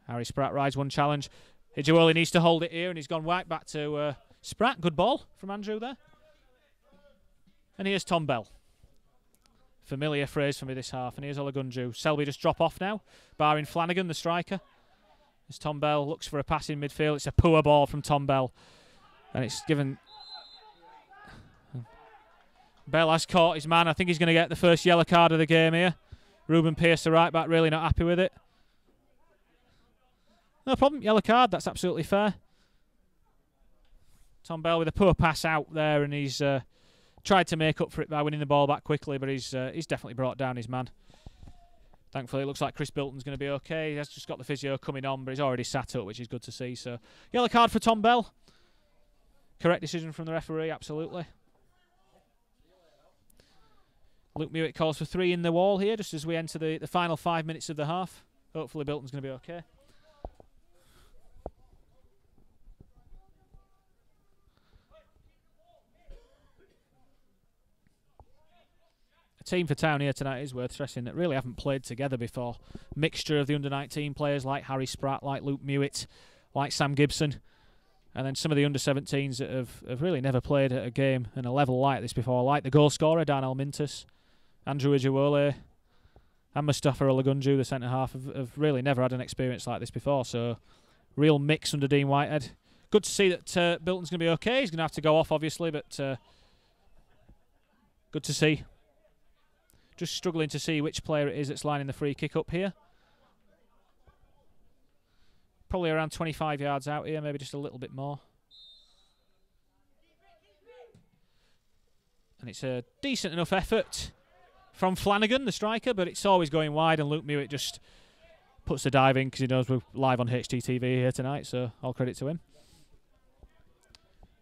Harry Spratt rides one challenge. Ijuoli needs to hold it here, and he's gone right back to Spratt. Good ball from Andrew there. And here's Tom Bell. Familiar phrase for me this half. And here's Olagunju. Selby just drop off now, barring Flanagan, the striker. As Tom Bell looks for a pass in midfield. It's a poor ball from Tom Bell. And it's given... Bell has caught his man. I think he's going to get the first yellow card of the game here. Ruben Pearce, the right back, really not happy with it. No problem, yellow card, that's absolutely fair. Tom Bell with a poor pass out there, and he's tried to make up for it by winning the ball back quickly, but he's definitely brought down his man. Thankfully, it looks like Chris Bilton's going to be okay. He has just got the physio coming on, but he's already sat up, which is good to see. So, yellow card for Tom Bell. Correct decision from the referee, absolutely. Luke Mewitt calls for 3 in the wall here, just as we enter the final 5 minutes of the half. Hopefully, Bilton's going to be okay. Team for Town here tonight is worth stressing that really haven't played together before. Mixture of the under-19 players like Harry Spratt, like Luke Mewitt, like Sam Gibson, and then some of the under-17s that have really never played at a game and a level like this before, like the goal scorer Darnell Mintus, Andrew Ijawole, and Mustafa Olagunju, the centre-half, have really never had an experience like this before. So, real mix under Dean Whitehead. Good to see that Bilton's going to be okay. He's going to have to go off, obviously, but good to see. Just struggling to see which player it is that's lining the free kick up here. Probably around 25 yards out here, maybe just a little bit more. And it's a decent enough effort from Flanagan, the striker, but it's always going wide, and Luke Mewitt just puts the dive in because he knows we're live on HTTV here tonight, so all credit to him.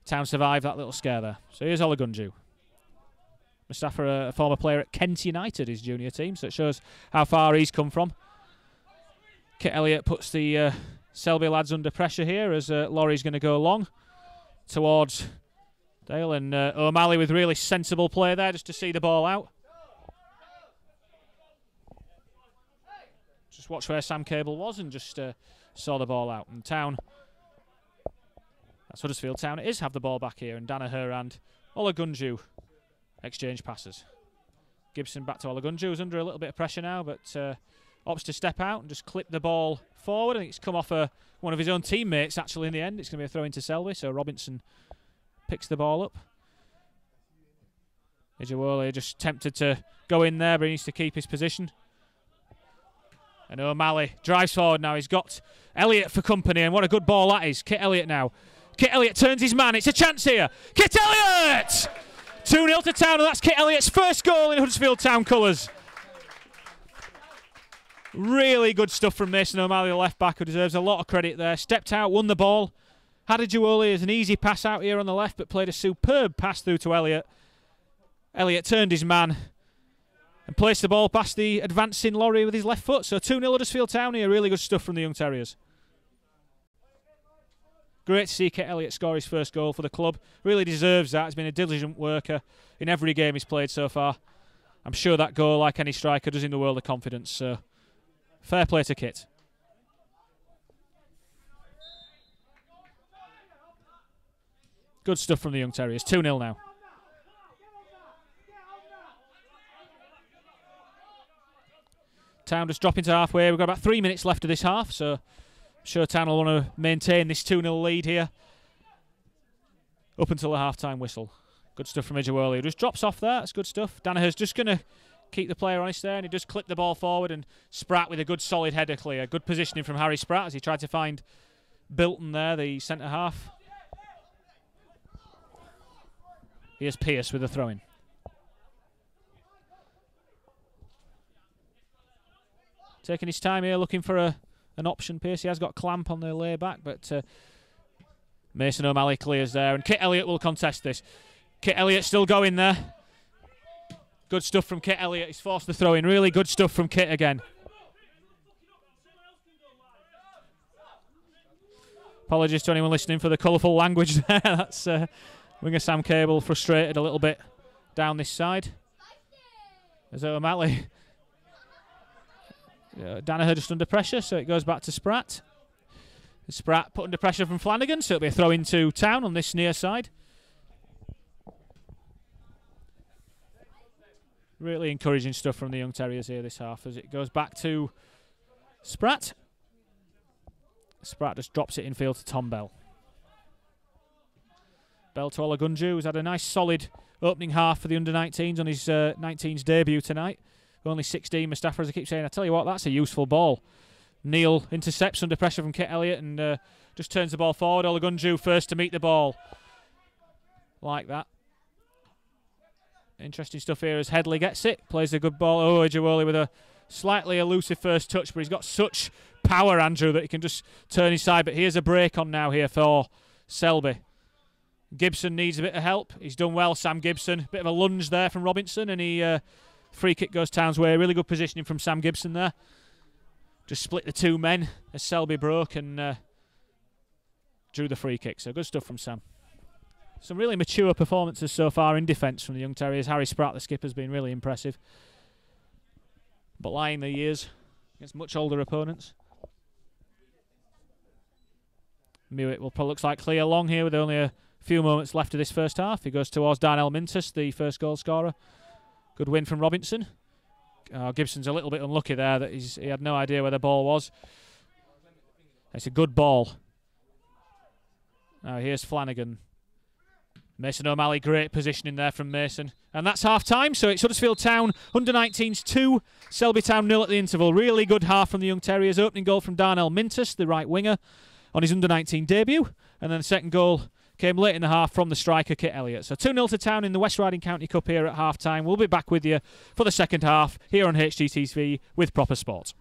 Town survived that little scare there. So here's Olagunju. Mustafa, a former player at Kent United, his junior team, so it shows how far he's come from. Kit Elliott puts the Selby lads under pressure here as Laurie's going to go long towards Dale, and O'Malley with really sensible play there just to see the ball out. Just watch where Sam Cable was and just saw the ball out. And Town, that's Huddersfield Town it is, have the ball back here, and Danaher and Olagunju exchange passes. Gibson back to Olagunju, who's under a little bit of pressure now, but opts to step out and just clip the ball forward. I think it's come off one of his own teammates, actually, in the end. It's going to be a throw into Selby, so Robinson picks the ball up. Ijawole just tempted to go in there, but he needs to keep his position. And O'Malley drives forward now. He's got Elliott for company, and what a good ball that is. Kit Elliott now. Kit Elliott turns his man. It's a chance here. Kit Elliott! 2-0 to Town, and that's Kit Elliott's first goal in Huddersfield Town colours. Really good stuff from Mason O'Malley, the left-back, who deserves a lot of credit there. Stepped out, won the ball. Had Ijawole as an easy pass out here on the left, but played a superb pass through to Elliott. Elliott turned his man and placed the ball past the advancing Laurie with his left foot. So 2-0 Huddersfield Town here. Really good stuff from the Young Terriers. Great to see Kit Elliott score his first goal for the club. Really deserves that. He's been a diligent worker in every game he's played so far. I'm sure that goal, like any striker, does him the world of confidence. So fair play to Kit. Good stuff from the Young Terriers. 2-0 now. Town just dropping to halfway. We've got about 3 minutes left of this half, so I'm sure Town will want to maintain this 2-0 lead here up until the half-time whistle. Good stuff from Ijawole, who just drops off there. That's good stuff. Danaher's just going to keep the player honest there, and he just clipped the ball forward, and Spratt with a good solid header clear. Good positioning from Harry Spratt as he tried to find Bilton there, the centre-half. Here's Pearce with a throw-in. Taking his time here, looking for an option. Pearce, he has got clamp on the lay-back, but Mason O'Malley clears there, and Kit Elliott will contest this. Kit Elliott still going there. Good stuff from Kit Elliott. He's forced the throw-in. Really good stuff from Kit again. Apologies to anyone listening for the colourful language there. That's winger Sam Cable frustrated a little bit down this side. There's O'Malley. Danaher just under pressure, so it goes back to Spratt. Spratt put under pressure from Flanagan, so it'll be a throw into Town on this near side. Really encouraging stuff from the Young Terriers here this half as it goes back to Spratt. Spratt just drops it infield to Tom Bell. Bell to Olagunju, who's had a nice solid opening half for the under-19s on his 19s debut tonight. Only 16, Mustafa, as I keep saying. I tell you what, that's a useful ball. Neil intercepts under pressure from Kit Elliott and just turns the ball forward. Olagunju first to meet the ball. Like that. Interesting stuff here as Headley gets it. Plays a good ball. Oh, Ejawole with a slightly elusive first touch, but he's got such power, Andrew, that he can just turn his side. But here's a break on now here for Selby. Gibson needs a bit of help. He's done well, Sam Gibson. Bit of a lunge there from Robinson, and he free kick goes Town's way. Really good positioning from Sam Gibson there. Just split the two men as Selby broke and drew the free kick. So good stuff from Sam. Some really mature performances so far in defence from the Young Terriers. Harry Spratt, the skipper, has been really impressive. But lying the years against much older opponents. Mewett will probably looks like clear long here with only a few moments left of this first half. He goes towards Darnell Mintus, the first goal scorer. Good win from Robinson. Gibson's a little bit unlucky there that he had no idea where the ball was. It's a good ball. Now here's Flanagan. Mason O'Malley, great positioning there from Mason. And that's half-time, so it's Huddersfield Town under-19s 2, Selby Town 0 at the interval. Really good half from the Young Terriers. Opening goal from Darnell Mintus, the right winger, on his under-19 debut. And then the second goal came late in the half from the striker, Kit Elliott. So 2-0 to Town in the West Riding County Cup here at half-time. We'll be back with you for the second half here on HGTV with Proper Sport.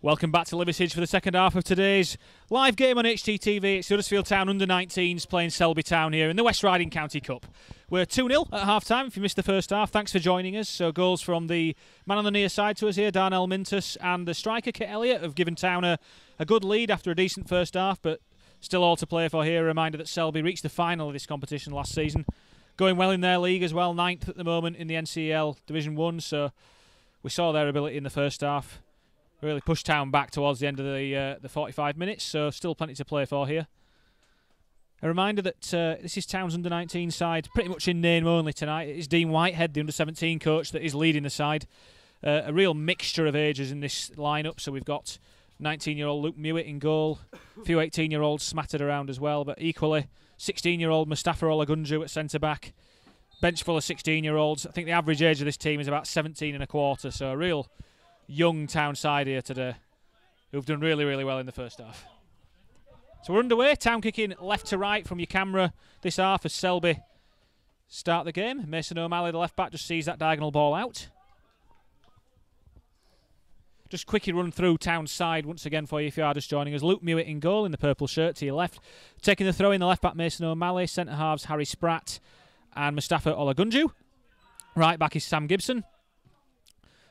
Welcome back to Liversidge for the second half of today's live game on HTTV. It's Huddersfield Town U19s playing Selby Town here in the West Riding County Cup. We're 2-0 at half-time if you missed the first half. Thanks for joining us. So goals from the man on the near side to us here, Darnell Mintus, and the striker, Kit Elliott, have given Town a good lead after a decent first half, but still all to play for here. A reminder that Selby reached the final of this competition last season. Going well in their league as well, 9th at the moment in the NCL Division 1, so we saw their ability in the first half. Really pushed Town back towards the end of the 45 minutes, so still plenty to play for here. A reminder that this is Town's under-19 side, pretty much in name only tonight. It is Dean Whitehead, the under-17 coach, that is leading the side. A real mixture of ages in this lineup, so we've got 19-year-old Luke Mewett in goal, a few 18-year-olds smattered around as well, but equally 16-year-old Mustafa Olagunju at centre-back. Bench full of 16-year-olds. I think the average age of this team is about 17 and a quarter, so a real young Town side here today who've done really, really well in the first half. So we're underway. Town kicking left to right from your camera this half as Selby start the game. Mason O'Malley, the left back, just sees that diagonal ball out. Just quickly run through Town's side once again for you if you are just joining us. Luke Mewett in goal in the purple shirt to your left. Taking the throw in, the left back Mason O'Malley. Centre halves Harry Spratt and Mustafa Olagunju. Right back is Sam Gibson.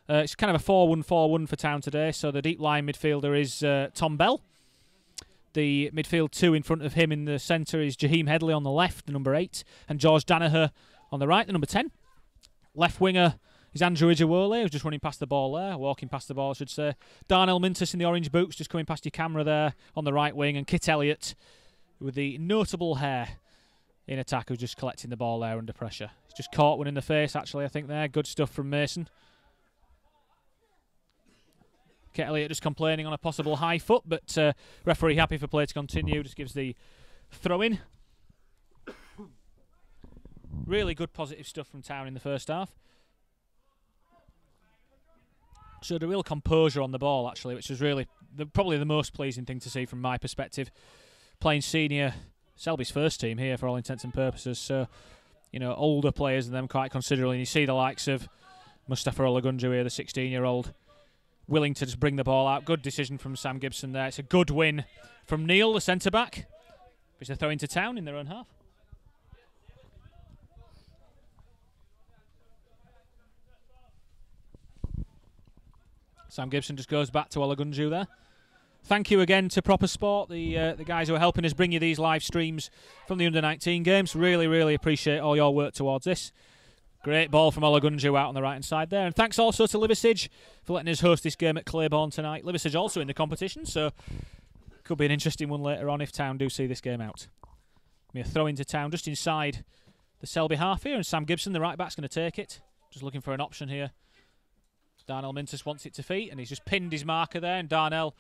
It's kind of a 4-1-4-1 for Town today, so the deep line midfielder is Tom Bell. The midfield two in front of him in the centre is Jaheim Headley on the left, the number 8, and George Danaher on the right, the number 10. Left winger is Andrew Ijawole, who's just running past the ball there, walking past the ball I should say. Darnell Mintus in the orange boots, just coming past your camera there on the right wing, and Kit Elliott with the notable hair in attack, who's just collecting the ball there under pressure. He's just caught one in the face actually, I think there. Good stuff from Mason. Kit Elliott just complaining on a possible high foot, but referee happy for play to continue, just gives the throw in. Really good positive stuff from Town in the first half. Showed a real composure on the ball actually, which was really probably the most pleasing thing to see from my perspective. Playing senior, Selby's first team here for all intents and purposes, so you know, older players than them quite considerably, and you see the likes of Mustafa Olagunju here, the 16-year-old, willing to just bring the ball out. Good decision from Sam Gibson there. It's a good win from Neil, the centre-back. It's a throw into Town in their own half. Sam Gibson just goes back to Olagunju there. Thank you again to Proper Sport, the guys who are helping us bring you these live streams from the Under-19 games. Really, really appreciate all your work towards this. Great ball from Olagunju out on the right-hand side there. And thanks also to Liversidge for letting us host this game at Claiborne tonight. Liversidge also in the competition, so could be an interesting one later on if Town do see this game out. We throw into Town just inside the Selby half here, and Sam Gibson, the right-back's going to take it. Just looking for an option here. Darnell Mintus wants it to feet, and he's just pinned his marker there. And Darnell,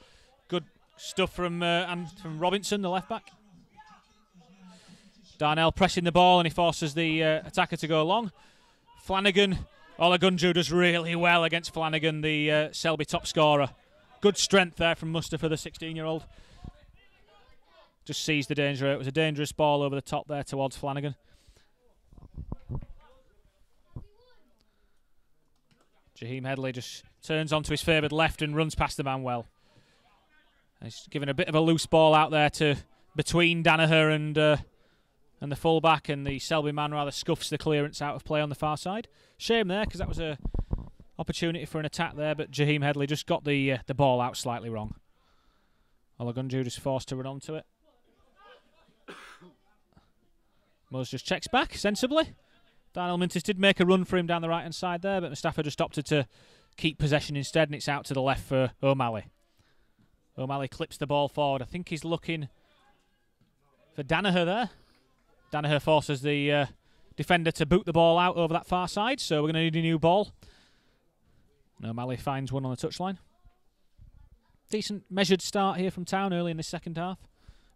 good stuff from Robinson, the left-back. Darnell pressing the ball, and he forces the attacker to go long. Flanagan, Olagunju does really well against Flanagan, the Selby top scorer. Good strength there from Mustafa, the 16-year-old. Just sees the danger. It was a dangerous ball over the top there towards Flanagan. Jaheim Headley just turns onto his favoured left and runs past the man well. And he's given a bit of a loose ball out there to between Danaher and the full-back, and the Selby man rather scuffs the clearance out of play on the far side. Shame there, because that was a opportunity for an attack there, but Jaheim Headley just got the ball out slightly wrong. Olagunju just forced to run onto it. Mose just checks back sensibly. Darnell Mintus did make a run for him down the right-hand side there, but Mustafa just opted to keep possession instead, and it's out to the left for O'Malley. O'Malley clips the ball forward. I think he's looking for Danaher there. Danaher forces the defender to boot the ball out over that far side, so we're going to need a new ball. And O'Malley finds one on the touchline. Decent measured start here from Town early in this second half.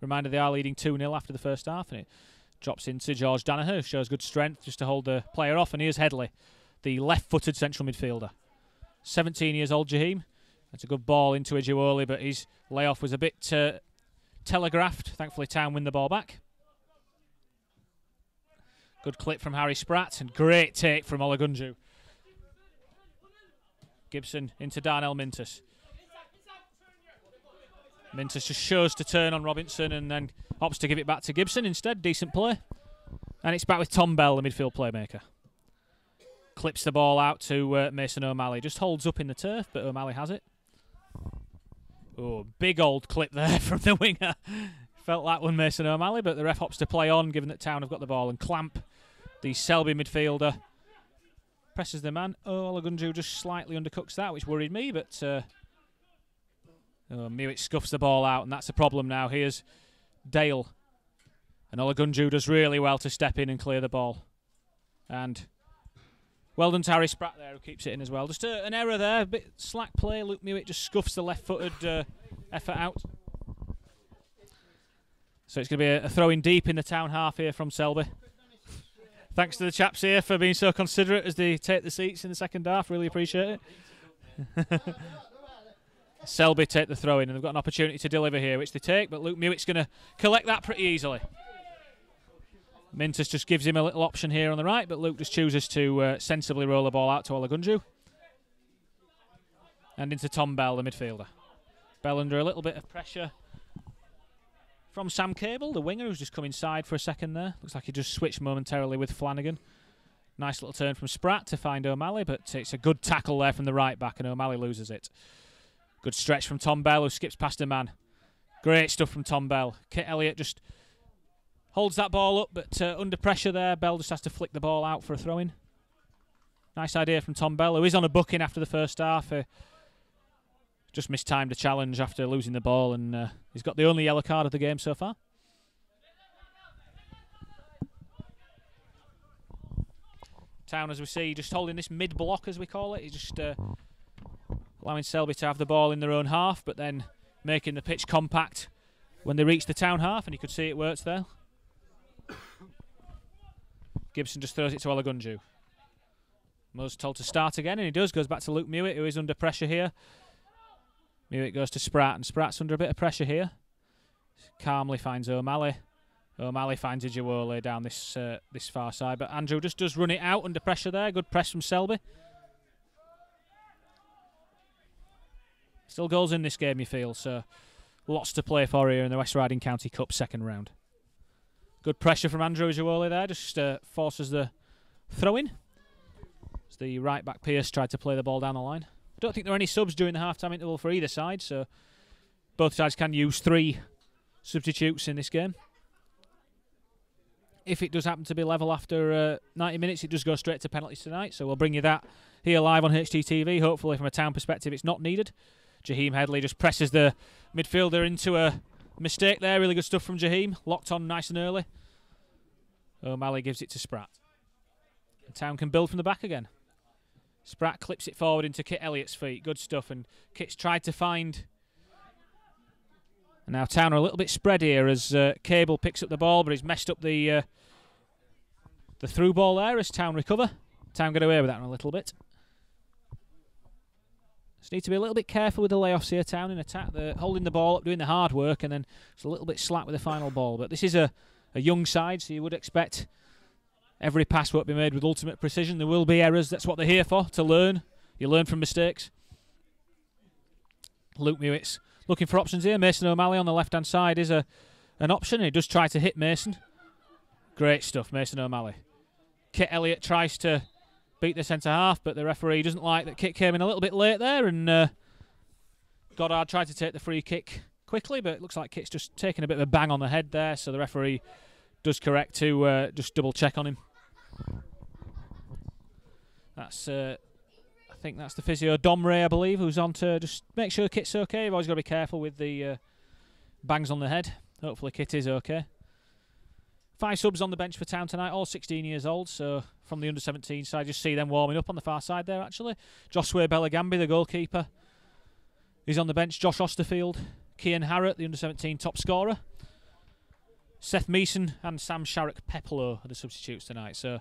Reminder, they are leading 2-0 after the first half, and it drops into George Danaher, who shows good strength just to hold the player off, and here's Headley, the left-footed central midfielder. 17 years old, Jaheim. That's a good ball into Ijawole, but his layoff was a bit telegraphed. Thankfully, Town win the ball back. Good clip from Harry Spratt, and great take from Olagunju. Gibson into Darnell Mintus. Mintus just shows to turn on Robinson and then opts to give it back to Gibson instead. Decent play. And it's back with Tom Bell, the midfield playmaker. Clips the ball out to Mason O'Malley. Just holds up in the turf, but O'Malley has it. Oh, big old clip there from the winger. Felt that one, Mason O'Malley, but the ref opts to play on, given that Town have got the ball. And Clamp, the Selby midfielder, presses the man. Oh, Olagunju just slightly undercooks that, which worried me, but Mewitt scuffs the ball out, and that's a problem now. Here's Dale. And Olagunju does really well to step in and clear the ball. And well done to Harry Spratt there, who keeps it in as well. Just an error there, a bit slack play. Luke Mewitt just scuffs the left-footed effort out. So it's going to be a throw-in deep in the Town half here from Selby. Thanks to the chaps here for being so considerate as they take the seats in the second half. Really appreciate it. Selby take the throw-in, and they've got an opportunity to deliver here, which they take, but Luke Mewitt's going to collect that pretty easily. Mintus just gives him a little option here on the right, but Luke just chooses to sensibly roll the ball out to Olagunju. And into Tom Bell, the midfielder. Bell under a little bit of pressure from Sam Cable, the winger, who's just come inside for a second there. Looks like he just switched momentarily with Flanagan. Nice little turn from Spratt to find O'Malley, but it's a good tackle there from the right back, and O'Malley loses it. Good stretch from Tom Bell, who skips past a man. Great stuff from Tom Bell. Kit Elliott just holds that ball up, but under pressure there, Bell just has to flick the ball out for a throw-in. Nice idea from Tom Bell, who is on a booking after the first half. Just mistimed a challenge after losing the ball, and he's got the only yellow card of the game so far. Town, as we see, just holding this mid-block, as we call it. He's just allowing Selby to have the ball in their own half, but then making the pitch compact when they reach the Town half, and you could see it works there. Gibson just throws it to Olagunju. Mo's told to start again, and he does. Goes back to Luke Mewitt, who is under pressure here. Mewitt goes to Spratt, and Spratt's under a bit of pressure here. Calmly finds O'Malley. O'Malley finds Ijiwole down this far side, but Andrew just does run it out under pressure there. Good press from Selby. Still goals in this game, you feel, so lots to play for here in the West Riding County Cup second round. Good pressure from Andrew Ijiwole there, just forces the throw-in. As the right-back Pearce tried to play the ball down the line. I don't think there are any subs during the half-time interval for either side, so both sides can use 3 substitutes in this game. If it does happen to be level after 90 minutes, it does go straight to penalties tonight, so we'll bring you that here live on HTTV. Hopefully from a Town perspective it's not needed. Jaheim Headley just presses the midfielder into a mistake there. Really good stuff from Jaheim. Locked on nice and early. O'Malley gives it to Spratt. And Town can build from the back again. Spratt clips it forward into Kit Elliott's feet. Good stuff. And Kit's tried to find... And now Town are a little bit spread here as Cable picks up the ball, but he's messed up the through ball there as Town recover. Town get away with that in a little bit. Just need to be a little bit careful with the layoffs here, Town, in attack. They're holding the ball up, doing the hard work, and then it's a little bit slack with the final ball. But this is a young side, so you would expect every pass won't be made with ultimate precision. There will be errors. That's what they're here for, to learn. You learn from mistakes. Luke Mewitt's looking for options here. Mason O'Malley on the left-hand side is an option. He does try to hit Mason. Great stuff, Mason O'Malley. Kit Elliott tries to beat the centre-half, but the referee doesn't like that Kit came in a little bit late there, and Goddard tried to take the free kick quickly, but it looks like Kit's just taking a bit of a bang on the head there, so the referee does correct to just double-check on him. That's, I think that's the physio, Domray, I believe, who's on to just make sure Kit's okay. You've always got to be careful with the bangs on the head. Hopefully Kit is okay. 5 subs on the bench for Town tonight, all 16 years old, so from the under-17 side, just see them warming up on the far side there, actually. Joshua Belagambi, the goalkeeper, is on the bench. Josh Osterfield, Kian Harrott, the under-17 top scorer. Seth Meeson and Sam Sharrock-Peplow are the substitutes tonight, so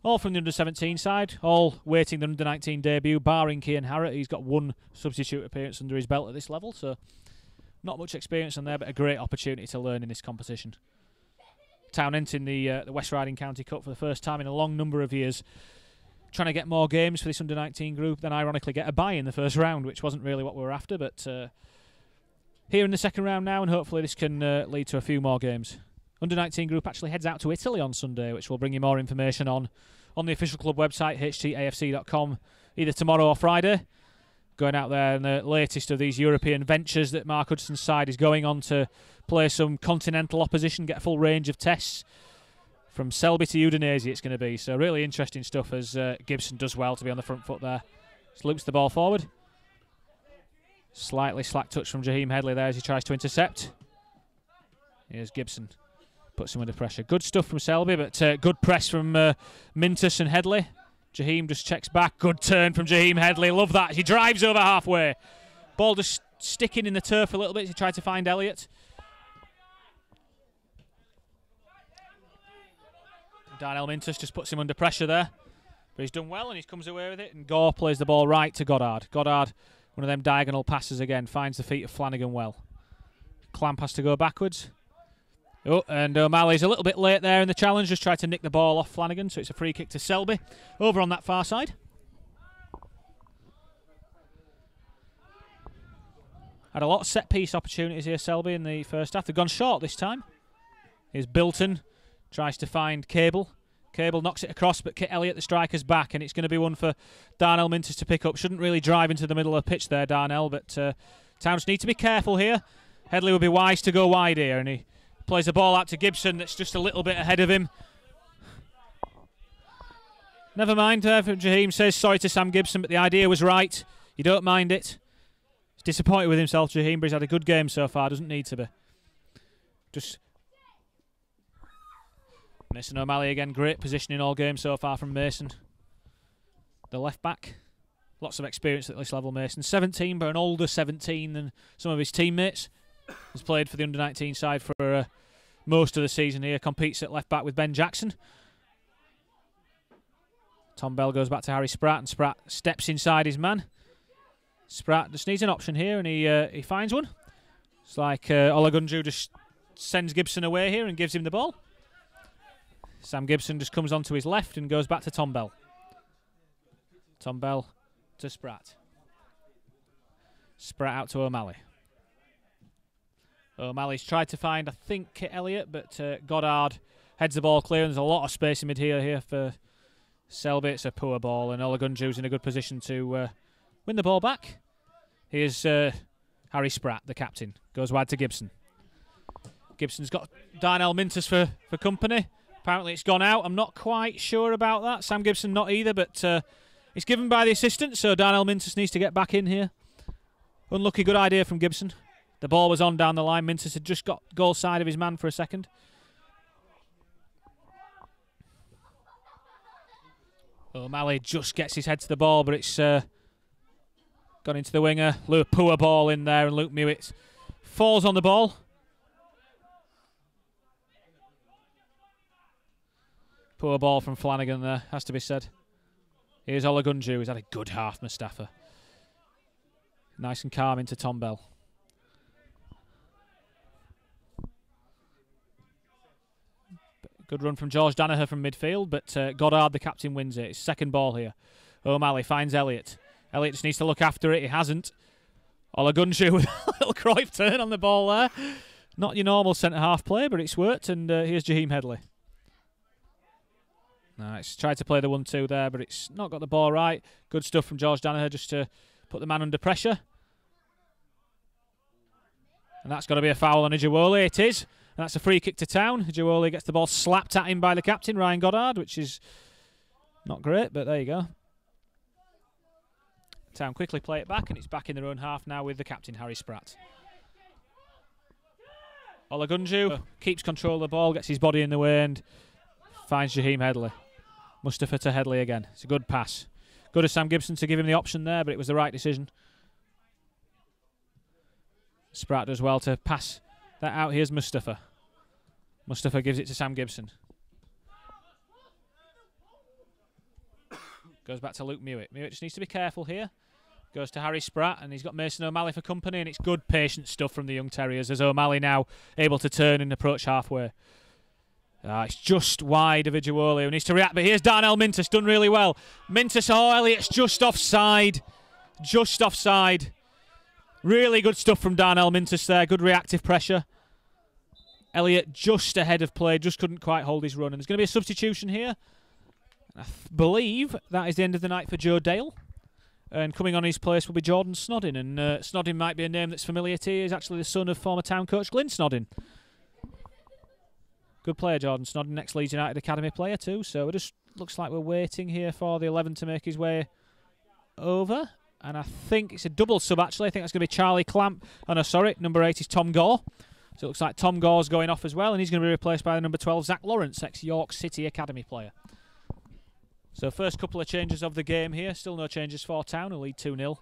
all from the under-17 side, all waiting the under-19 debut, barring Kian Harrott. He's got 1 substitute appearance under his belt at this level, so not much experience on there, but a great opportunity to learn in this competition. Town entering the West Riding County Cup for the first time in a long number of years, trying to get more games for this under-19 group, then ironically get a bye in the first round, which wasn't really what we were after, but here in the second round now, and hopefully this can lead to a few more games. Under-19 group actually heads out to Italy on Sunday, which will bring you more information on the official club website, htafc.com, either tomorrow or Friday. Going out there in the latest of these European ventures that Mark Hudson's side is going on to play some continental opposition, get a full range of tests. From Selby to Udinese it's going to be. So really interesting stuff as Gibson does well to be on the front foot there. Just loops the ball forward. Slightly slack touch from Jaheim Headley there as he tries to intercept. Here's Gibson. Puts him under pressure. Good stuff from Selby, but good press from Mintus and Headley. Jaheim just checks back. Good turn from Jaheim Headley. Love that. He drives over halfway. Ball just sticking in the turf a little bit. He tried to find Elliott. Darnell Mintus just puts him under pressure there. But he's done well and he comes away with it. And Gore plays the ball right to Goddard. Goddard, one of them diagonal passes again, finds the feet of Flanagan well. Clamp has to go backwards. Oh, and O'Malley's a little bit late there in the challenge, just tried to nick the ball off Flanagan, so it's a free kick to Selby, over on that far side. Had a lot of set-piece opportunities here, Selby, in the first half. They've gone short this time. Here's Bilton, tries to find Cable. Cable knocks it across, but Kit Elliott, the striker's back, and it's going to be one for Darnell Mintus to pick up. Shouldn't really drive into the middle of the pitch there, Darnell, but Towns need to be careful here. Headley would be wise to go wide here, and he plays the ball out to Gibson that's just a little bit ahead of him. Never mind, Jaheim says sorry to Sam Gibson, but the idea was right. You don't mind it. He's disappointed with himself, Jaheim, but he's had a good game so far. Doesn't need to be. Just Mason O'Malley again. Great positioning all game so far from Mason. The left back. Lots of experience at this level, Mason. 17, but an older 17 than some of his teammates. He's played for the under-19 side for most of the season here. Competes at left back with Ben Jackson. Tom Bell goes back to Harry Spratt, and Spratt steps inside his man. Spratt just needs an option here, and he finds one. It's like Olagunju just sends Gibson away here and gives him the ball. Sam Gibson just comes onto his left and goes back to Tom Bell. Tom Bell to Spratt. Spratt out to O'Malley. O'Malley's tried to find, I think, Kit Elliott, but Goddard heads the ball clear, and there's a lot of space in mid here for Selby. It's a poor ball, and Olagunju's in a good position to win the ball back. Here's Harry Spratt, the captain. Goes wide to Gibson. Gibson's got Darnell Mintus for company. Apparently it's gone out. I'm not quite sure about that. Sam Gibson not either, but it's given by the assistant, so Darnell Mintus needs to get back in here. Unlucky good idea from Gibson. The ball was on down the line. Mintus had just got goal side of his man for a second. O'Malley just gets his head to the ball, but it's gone into the winger. Poor ball in there, and Luke Mewett falls on the ball. Poor ball from Flanagan there, has to be said. Here's Olagunju, who's had a good half, Mustafa. Nice and calm into Tom Bell. Good run from George Danaher from midfield, but Goddard, the captain, wins it. It's second ball here. O'Malley finds Elliott. Elliott just needs to look after it. He hasn't. Olagunju with a little Cruyff turn on the ball there. Not your normal centre-half play, but it's worked, and here's Jaheim Headley. Nice. Tried to play the 1-2 there, but it's not got the ball right. Good stuff from George Danaher just to put the man under pressure. And that's got to be a foul on Ijuwole. It is. And that's a free kick to Town. Ijuwole gets the ball slapped at him by the captain, Ryan Goddard, which is not great, but there you go. Town quickly play it back, and it's back in their own half now with the captain, Harry Spratt. Olagunju keeps control of the ball, gets his body in the way, and finds Jaheim Headley. Mustafa to Headley again. It's a good pass. Good of Sam Gibson to give him the option there, but it was the right decision. Spratt does well to pass that out. Here's Mustafa. Mustafa gives it to Sam Gibson. Goes back to Luke Mewett. Mewett just needs to be careful here. Goes to Harry Spratt, and he's got Mason O'Malley for company, and it's good patient stuff from the young Terriers as O'Malley now able to turn and approach halfway. It's just wide of Ijuwole, who needs to react, but here's Darnell Mintus, done really well. Mintus, Elliott's just offside. Just offside. Really good stuff from Darnell Mintus there. Good reactive pressure. Elliott just ahead of play, just couldn't quite hold his run. And there's going to be a substitution here. I believe that is the end of the night for Joe Dale. And coming on his place will be Jordan Snoddin. And Snoddin might be a name that's familiar to you. He's actually the son of former town coach Glyn Snoddin. Good player, Jordan Snoddin, ex-Leeds United Academy player too. So it just looks like we're waiting here for the 11 to make his way over. And I think it's a double sub, actually. I think that's going to be Charlie Clamp. Oh, no, sorry. Number 8 is Tom Gore. So it looks like Tom Gore's going off as well. And he's going to be replaced by the number 12, Zach Lawrence, ex-York City Academy player. So first couple of changes of the game here. Still no changes for Town, who lead 2-0.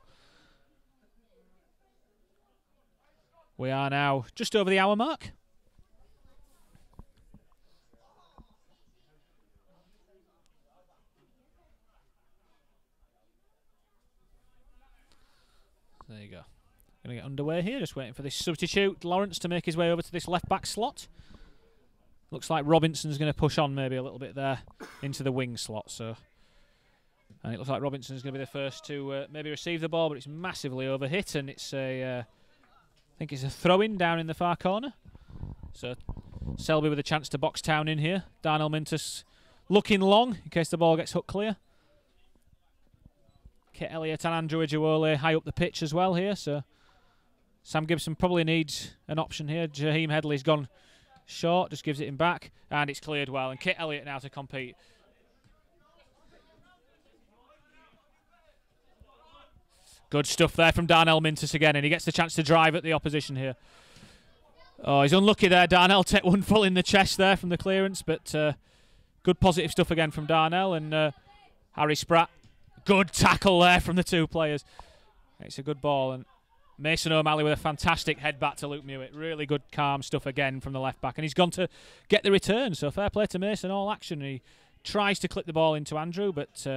We are now just over the hour mark. There you go. Going to get underway here, just waiting for this substitute, Lawrence, to make his way over to this left-back slot. Looks like Robinson's going to push on maybe a little bit there into the wing slot. So, and it looks like Robinson's going to be the first to maybe receive the ball, but it's massively overhit, and it's a, I think it's a throw-in down in the far corner. So Selby with a chance to box Town in here. Darnell Mintus looking long in case the ball gets hooked clear. Kit Elliott and Andrew Ijuole high up the pitch as well here. So Sam Gibson probably needs an option here. Jaheim Headley's gone short, just gives it him back, and it's cleared well. And Kit Elliott now to compete. Good stuff there from Darnell Mintus again, and he gets the chance to drive at the opposition here. Oh, he's unlucky there. Darnell take one full in the chest there from the clearance, but good positive stuff again from Darnell. And Harry Spratt, good tackle there from the two players. It's a good ball, and Mason O'Malley with a fantastic head back to Luke Mewett. Really good, calm stuff again from the left back, and he's gone to get the return. So fair play to Mason, all action. He tries to clip the ball into Andrew, but just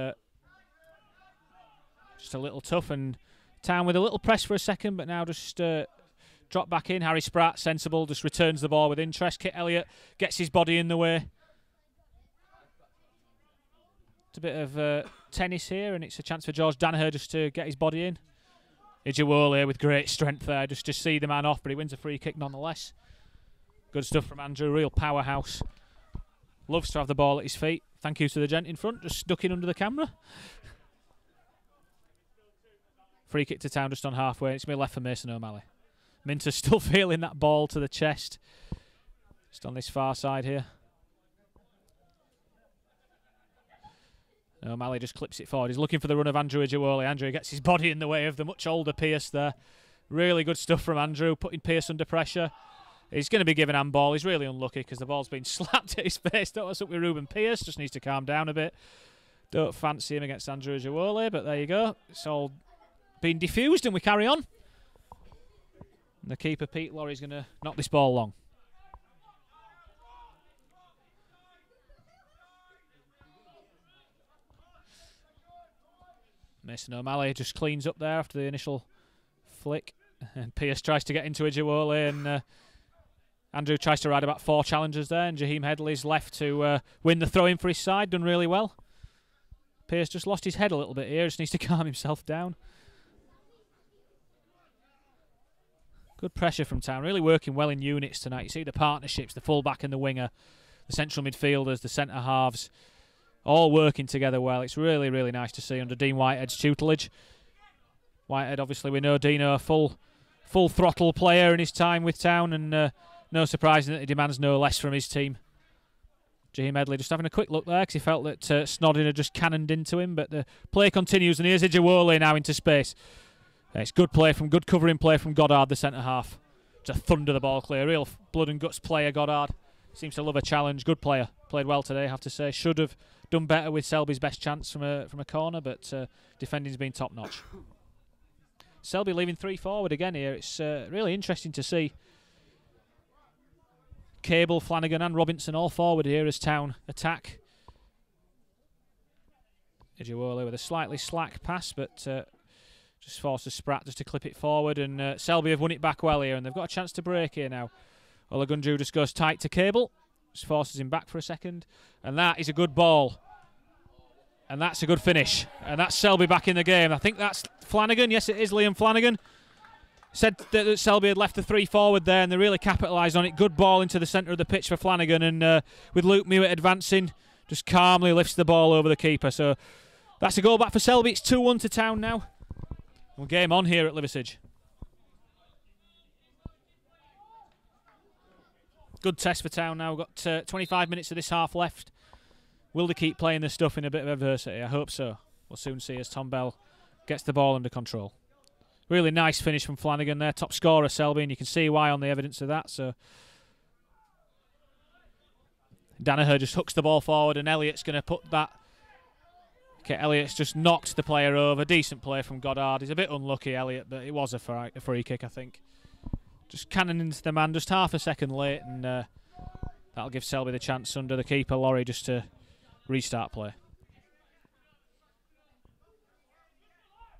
a little tough. And Town with a little press for a second, but now just drop back in. Harry Spratt, sensible, just returns the ball with interest. Kit Elliott gets his body in the way. It's a bit of tennis here, and it's a chance for George Danaher just to get his body in. Ijuole with great strength there, just to see the man off, but he wins a free kick nonetheless. Good stuff from Andrew, real powerhouse. Loves to have the ball at his feet. Thank you to the gent in front, just stuck in under the camera. Free kick to Town just on halfway. It's going to be left for Mason O'Malley. Minter still feeling that ball to the chest. Just on this far side here. O'Malley just clips it forward. He's looking for the run of Andrew Ijuole. Andrew gets his body in the way of the much older Pearce there. Really good stuff from Andrew, putting Pearce under pressure. He's going to be given handball. He's really unlucky because the ball's been slapped at his face. Don't mess up with Ruben Pearce. Just needs to calm down a bit. Don't fancy him against Andrew Ijuole, but there you go. It's all been diffused, and we carry on. And the keeper, Pete Laurie's going to knock this ball long. Mason O'Malley just cleans up there after the initial flick. And Pearce tries to get into Ijuole, and Andrew tries to ride about 4 challengers there, and Jaheim Headley's left to win the throw-in for his side, done really well. Pearce just lost his head a little bit here, just needs to calm himself down. Good pressure from Town, really working well in units tonight. You see the partnerships, the full-back and the winger, the central midfielders, the centre-halves, all working together well. It's really, really nice to see under Dean Whitehead's tutelage. Whitehead, obviously, we know Dino, a full throttle player in his time with Town, and no surprising that he demands no less from his team. Jaheim Headley just having a quick look there because he felt that Snoddin had just cannoned into him, but the play continues, and here's Ijuole now into space. It's good play from good covering play from Goddard, the centre half. Just thunder the ball clear. Real blood and guts player, Goddard. Seems to love a challenge. Good player. Played well today, I have to say. Should have done better with Selby's best chance from a corner, but defending's been top notch. Selby leaving 3 forward again here. It's really interesting to see Cable, Flanagan and Robinson all forward here as Town attack. Ijuole with a slightly slack pass, but just forces Spratt just to clip it forward, and Selby have won it back well here, and they've got a chance to break here now. Olagunju just goes tight to Cable, just forces him back for a second, and that is a good ball. And that's a good finish. And that's Selby back in the game. I think that's Flanagan. Yes, it is Liam Flanagan. Said that Selby had left the 3 forward there, and they really capitalised on it. Good ball into the centre of the pitch for Flanagan, and with Luke Mewett advancing, just calmly lifts the ball over the keeper. So that's a goal back for Selby. It's 2-1 to Town now. Well, game on here at Liversedge. Good test for Town now. We've got 25 minutes of this half left. Will they keep playing this stuff in a bit of adversity? I hope so. We'll soon see as Tom Bell gets the ball under control. Really nice finish from Flanagan there. Top scorer Selby, and you can see why on the evidence of that. So Danaher just hooks the ball forward, and Elliott's going to put that. Okay, Elliott's just knocked the player over. Decent play from Goddard. He's a bit unlucky, Elliott, but it was a free kick, I think. Just cannon into the man just half a second late, and that'll give Selby the chance under the keeper, Laurie, just to restart play.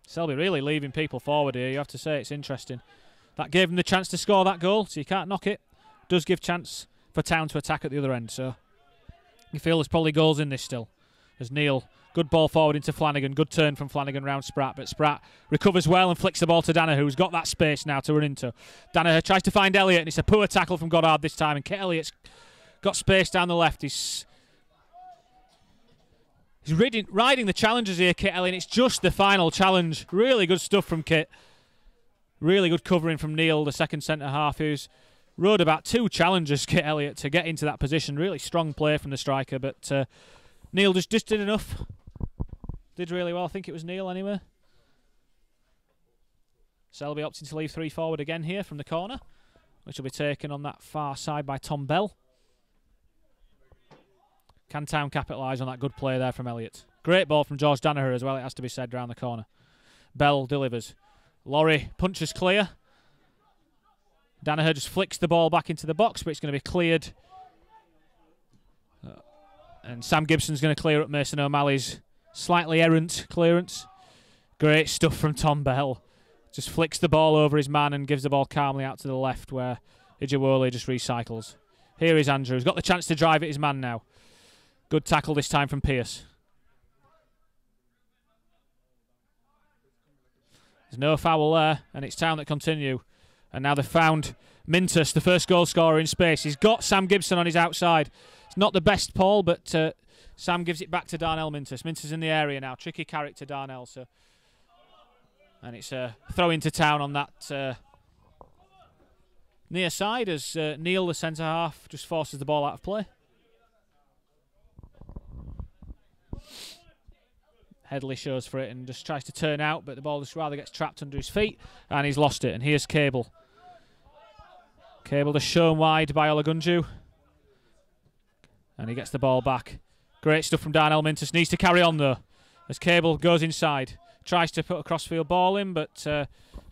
Selby really leaving people forward here, you have to say. It's interesting. That gave them the chance to score that goal, so you can't knock it. Does give chance for Town to attack at the other end, so you feel there's probably goals in this still. As Neil, good ball forward into Flanagan. Good turn from Flanagan round Spratt, but Spratt recovers well and flicks the ball to Danaher, who's got that space now to run into. Danaher tries to find Elliott, and it's a poor tackle from Goddard this time, and Kit Elliott's got space down the left. He's riding the challenges here, Kit Elliott. It's just the final challenge. Really good stuff from Kit. Really good covering from Neil, the second centre-half, who's rode about 2 challenges, Kit Elliott, to get into that position. Really strong play from the striker, but Neil just did enough. Did really well. I think it was Neil anyway. Selby opting to leave 3 forward again here from the corner, which will be taken on that far side by Tom Bell. Can Town capitalise on that good play there from Elliott? Great ball from George Danaher as well, it has to be said, round the corner. Bell delivers. Laurie punches clear. Danaher just flicks the ball back into the box, but it's going to be cleared. And Sam Gibson's going to clear up Mason O'Malley's slightly errant clearance. Great stuff from Tom Bell. Just flicks the ball over his man and gives the ball calmly out to the left, where Ijawole just recycles. Here is Andrew. He's got the chance to drive at his man now. Good tackle this time from Pearce. There's no foul there, and it's Town that continue. And now they've found Mintus, the first goal scorer in space. He's got Sam Gibson on his outside. It's not the best, Paul, but Sam gives it back to Darnell Mintus. Mintus in the area now. Tricky character, Darnell. And it's a throw into Town on that near side as Neil, the centre-half, just forces the ball out of play. Headley shows for it and just tries to turn out, but the ball just rather gets trapped under his feet, and he's lost it. And here's Cable. Cable just shown wide by Olagunju, and he gets the ball back. Great stuff from Darnell Mintus. Needs to carry on though, as Cable goes inside. Tries to put a crossfield ball in, but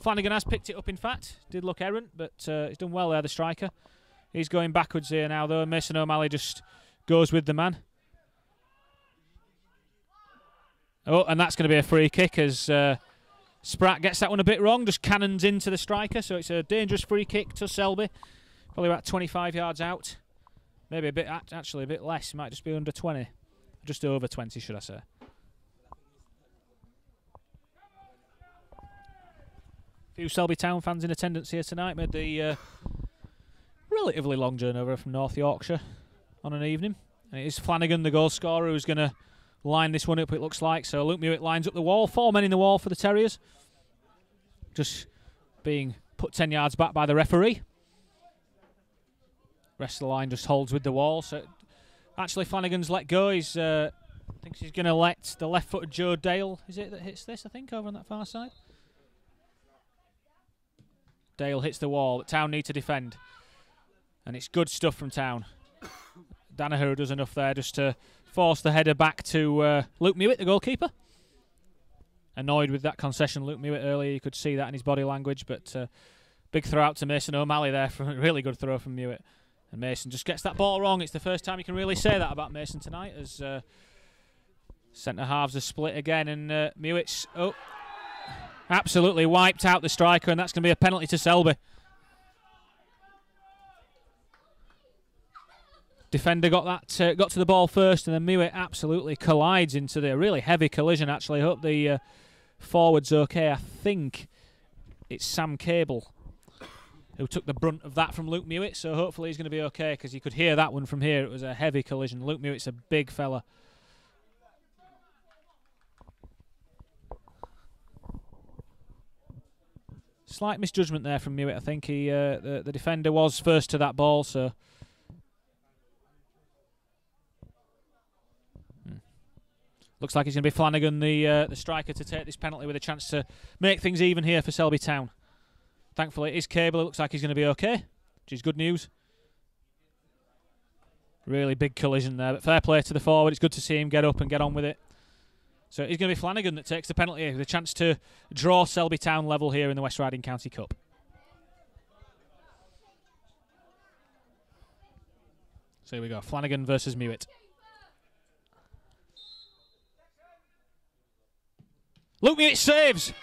Flanagan has picked it up, in fact. Did look errant, but he's done well there, the striker. He's going backwards here now though. Mason O'Malley just goes with the man. Oh, and that's going to be a free kick as Spratt gets that one a bit wrong, just cannons into the striker, so it's a dangerous free kick to Selby. Probably about 25 yards out. Maybe a bit, actually a bit less. It might just be under 20. Just over 20, should I say. A few Selby Town fans in attendance here tonight. Made the relatively long journey over from North Yorkshire on an evening. And it is Flanagan, the goal scorer, who's going to line this one up, it looks like. So Luke Mewett lines up the wall. 4 men in the wall for the Terriers. Just being put 10 yards back by the referee. Rest of the line just holds with the wall. So actually Flanagan's let go. He's thinks he's going to let the left-footed Joe Dale, is it that hits this, I think, over on that far side? Dale hits the wall, but Town need to defend. And it's good stuff from Town. Danaher does enough there just to force the header back to Luke Mewett, the goalkeeper. Annoyed with that concession, Luke Mewett, earlier. You could see that in his body language, but big throw out to Mason O'Malley there. From a really good throw from Mewett. And Mason just gets that ball wrong. It's the first time you can really say that about Mason tonight, as centre-halves are split again, and Mewett's absolutely wiped out the striker, and that's going to be a penalty to Selby. Defender got to the ball first, and then Mewett absolutely collides into the really heavy collision. Actually, I hope the forward's okay. I think it's Sam Cable who took the brunt of that from Luke Mewett, so hopefully he's going to be okay, because you could hear that one from here. It was a heavy collision. Luke Mewett's a big fella. Slight misjudgment there from Mewett. I think the defender was first to that ball, so... Looks like it's going to be Flanagan, the striker, to take this penalty with a chance to make things even here for Selby Town. Thankfully, it is Cable. It looks like he's going to be okay, which is good news. Really big collision there, but fair play to the forward. It's good to see him get up and get on with it. So it's going to be Flanagan that takes the penalty with a chance to draw Selby Town level here in the West Riding County Cup. So here we go, Flanagan versus Mewett. Luke Mewett saves.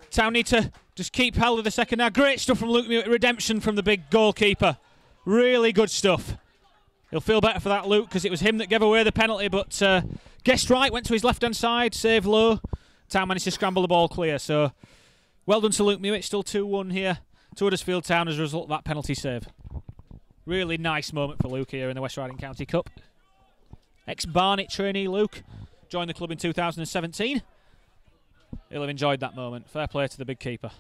Town need to just keep hold of the second now. Great stuff from Luke Mewett. Redemption from the big goalkeeper. Really good stuff. He'll feel better for that, Luke, because it was him that gave away the penalty, but guessed right, went to his left-hand side, saved low. Town managed to scramble the ball clear, so well done to Luke Mewett. Still 2-1 here to Huddersfield Town as a result of that penalty save. Really nice moment for Luke here in the West Riding County Cup. Ex-Barnet trainee Luke joined the club in 2017. He'll have enjoyed that moment. Fair play to the big keeper.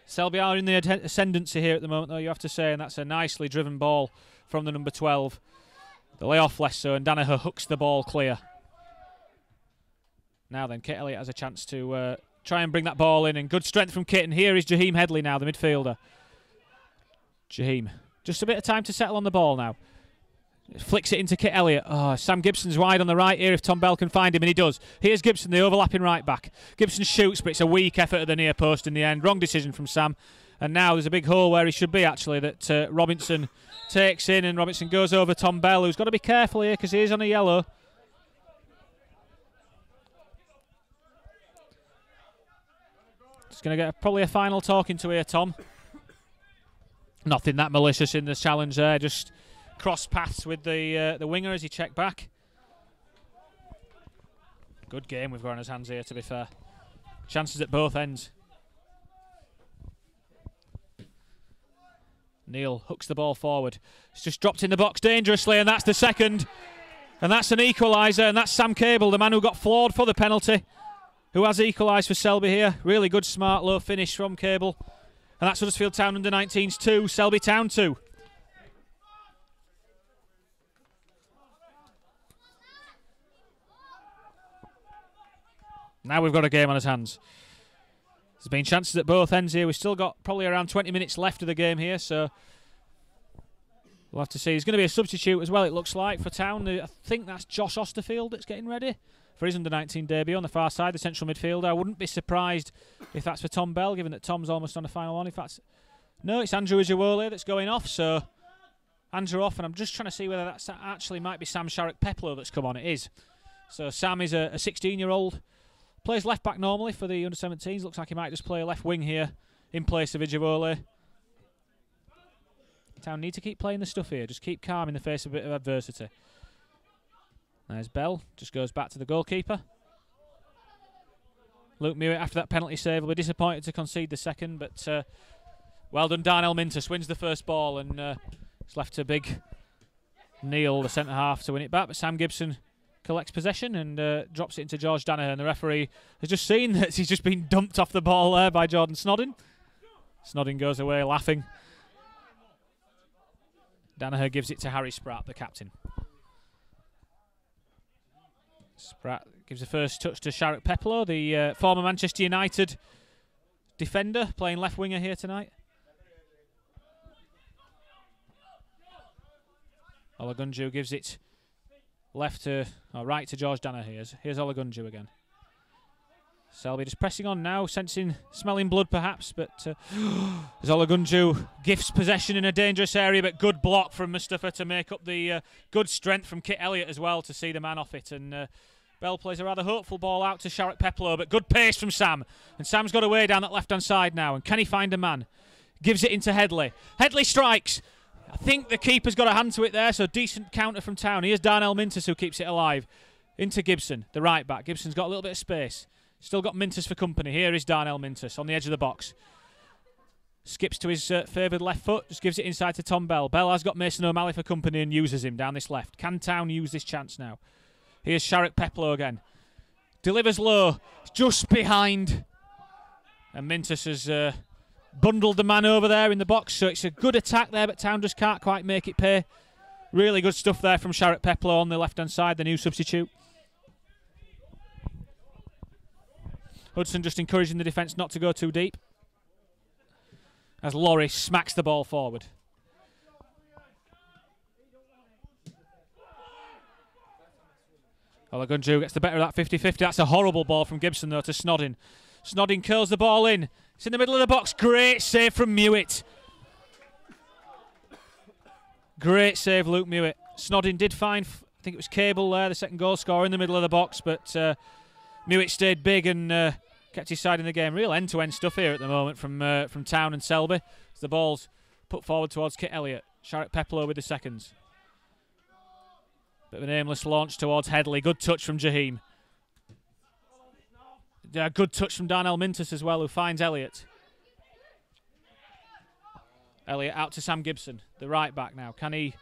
Selby are in the ascendancy here at the moment, though, you have to say, and that's a nicely driven ball from the number 12. The layoff less so, and Danaher hooks the ball clear. Now then, Kit Elliott has a chance to try and bring that ball in, and good strength from Kit, and here is Jaheim Headley now, the midfielder. Jaheim, just a bit of time to settle on the ball now. Flicks it into Kit Elliott. Oh, Sam Gibson's wide on the right here if Tom Bell can find him, and he does. Here's Gibson, the overlapping right back. Gibson shoots, but it's a weak effort at the near post in the end. Wrong decision from Sam. And now there's a big hole where he should be, actually, that Robinson takes in, and Robinson goes over Tom Bell, who's got to be careful here because he is on a yellow. Just going to get probably a final talking to here, Tom. Nothing that malicious in the challenge there, just cross paths with the winger as he checked back. Good game we've got on his hands here, to be fair. Chances at both ends. Neil hooks the ball forward. It's just dropped in the box dangerously, and that's the second. And that's an equaliser, and that's Sam Cable, the man who got floored for the penalty, who has equalised for Selby here. Really good, smart, low finish from Cable. And that's Huddersfield Town under-19s 2, Selby Town 2. Now we've got a game on his hands. There's been chances at both ends here. We've still got probably around 20 minutes left of the game here, so we'll have to see. There's going to be a substitute as well, it looks like, for Town. I think that's Josh Osterfield that's getting ready for his under-19 debut on the far side, the central midfielder. I wouldn't be surprised if that's for Tom Bell, given that Tom's almost on the final one. If that's... No, it's Andrew Ijawole that's going off, so Andrew off, and I'm just trying to see whether that actually might be Sam Sharrock-Peplow that's come on. It is. So Sam is a 16-year-old. Plays left back normally for the under-17s. Looks like he might just play left wing here in place of Ijawole. Town need to keep playing the stuff here. Just keep calm in the face of a bit of adversity. There's Bell. Just goes back to the goalkeeper. Luke Mewett, after that penalty save, will be disappointed to concede the second, but well done. Darnell Mintus wins the first ball, and it's left to big Neil, the centre-half, to win it back. But Sam Gibson collects possession and drops it into George Danaher, and the referee has just seen that he's just been dumped off the ball there by Jordan Snodin. Snodin goes away laughing. Danaher gives it to Harry Spratt, the captain. Spratt gives the first touch to Sharrock-Peplow, the former Manchester United defender, playing left winger here tonight. Olagunju gives it right to George Danaher. Here's Olagunju again. Selby just pressing on now, smelling blood perhaps, but as Olagunju gifts possession in a dangerous area, but good block from Mustafa to make up the good strength from Kit Elliott as well to see the man off it. And Bell plays a rather hopeful ball out to Sharrock-Peplow, but good pace from Sam. And Sam's got away down that left-hand side now, and can he find a man? Gives it into Headley. Headley strikes. I think the keeper's got a hand to it there, so decent counter from Town. Here's Darnell Mintus who keeps it alive. Into Gibson, the right back. Gibson's got a little bit of space. Still got Mintus for company. Here is Darnell Mintus on the edge of the box. Skips to his favoured left foot, just gives it inside to Tom Bell. Bell has got Mason O'Malley for company and uses him down this left. Can Town use this chance now? Here's Sharrock Peplow again. Delivers low, just behind. And Mintus has bundled the man over there in the box, so it's a good attack there, but Town just can't quite make it pay. Really good stuff there from Sharrock Peplow on the left-hand side, the new substitute. Hudson just encouraging the defence not to go too deep, as Laurie smacks the ball forward. Olagunju gets the better of that 50-50. That's a horrible ball from Gibson, though, to Snodding. Snodding curls the ball in. It's in the middle of the box. Great save from Mewett. Great save, Luke Mewett. Snodding did find, I think it was Cable there, the second goal scorer, in the middle of the box, but Mewett stayed big and kept his side in the game. Real end-to-end stuff here at the moment from Town and Selby. As the ball's put forward towards Kit Elliott. Sharrock Peplow with the seconds. Bit of an aimless launch towards Headley. Good touch from Jaheim. Good touch from Darnell Mintus as well, who finds Elliott. Elliott out to Sam Gibson, the right back now. Can he?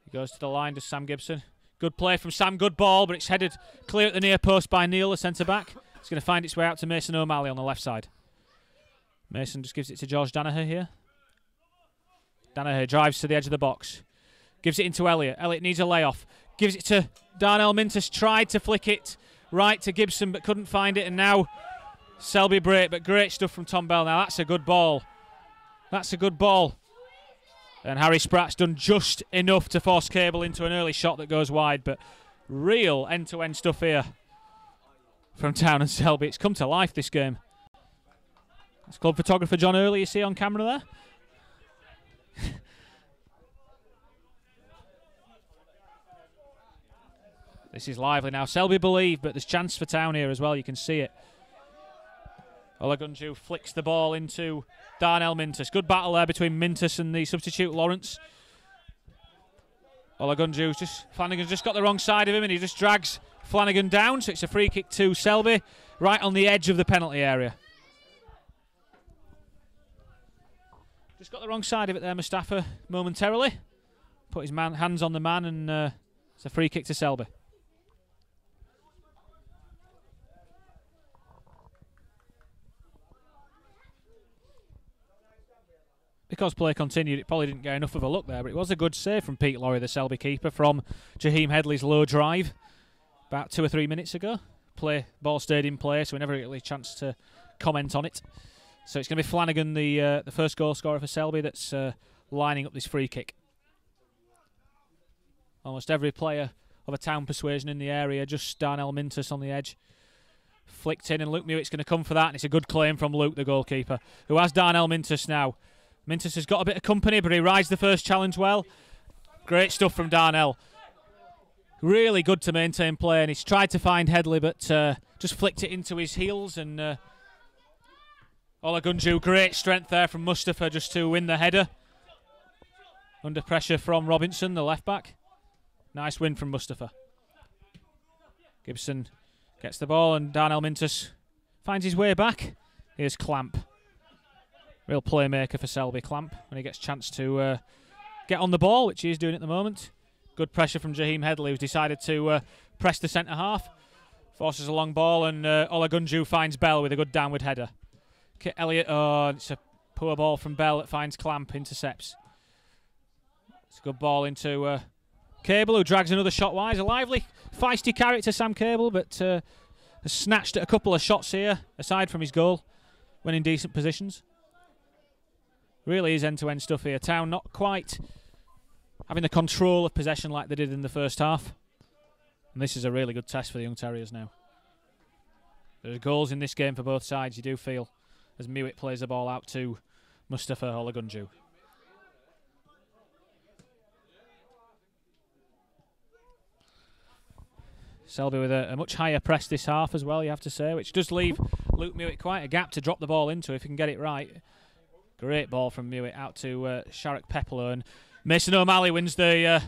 He goes to the line to Sam Gibson. Good play from Sam, good ball, but it's headed clear at the near post by Neil, the centre back. It's going to find its way out to Mason O'Malley on the left side. Mason just gives it to George Danaher here. Danaher drives to the edge of the box. Gives it into Elliott. Elliott needs a layoff. Gives it to Darnell Mintus. Tried to flick it right to Gibson, but couldn't find it. And now Selby break, but great stuff from Tom Bell. Now that's a good ball. That's a good ball. And Harry Spratt's done just enough to force Cable into an early shot that goes wide. But real end-to-end stuff here from Town and Selby. It's come to life, this game. That's club photographer John Early, you see on camera there. This is lively now. Selby believe, but there's chance for Town here as well. You can see it. Olagunju flicks the ball into Darnell Mintus. Good battle there between Mintus and the substitute Lawrence. Flanagan's just got the wrong side of him and he just drags Flanagan down. So it's a free kick to Selby, right on the edge of the penalty area. Just got the wrong side of it there, Mustafa, momentarily. Put his hands on the man and it's a free kick to Selby. Because play continued, it probably didn't get enough of a look there, but it was a good save from Pete Laurie, the Selby keeper, from Jaheim Headley's low drive about 2 or 3 minutes ago. Ball stayed in play, so we never get a chance to comment on it. So it's going to be Flanagan, the first goal scorer for Selby, that's lining up this free kick. Almost every player of a Town persuasion in the area, just Darnell Mintus on the edge. Flicked in, and Luke Mewett's going to come for that, and it's a good claim from Luke, the goalkeeper, who has Darnell Mintus now. Mintus has got a bit of company, but he rides the first challenge well. Great stuff from Darnell. Really good to maintain play, and he's tried to find Headley, but just flicked it into his heels. And Olagunju, great strength there from Mustafa just to win the header. Under pressure from Robinson, the left back. Nice win from Mustafa. Gibson gets the ball, and Darnell Mintus finds his way back. Here's Clamp. Real playmaker for Selby, Clamp, when he gets a chance to get on the ball, which he is doing at the moment. Good pressure from Jaheim Headley, who's decided to press the centre-half. Forces a long ball, and Olagunju finds Bell with a good downward header. Kit Elliott, it's a poor ball from Bell that finds Clamp, intercepts. It's a good ball into Cable, who drags another shot wide. A lively, feisty character, Sam Cable, but has snatched at a couple of shots here, aside from his goal, when in decent positions. Really is end-to-end stuff here. Town not quite having the control of possession like they did in the first half. And this is a really good test for the Young Terriers now. There's goals in this game for both sides, you do feel, as Mewett plays the ball out to Mustafa Olagunju. Selby with a much higher press this half as well, you have to say, which does leave Luke Mewett quite a gap to drop the ball into if he can get it right. Great ball from Mewett out to Sharrock Peplow, and Mason O'Malley wins the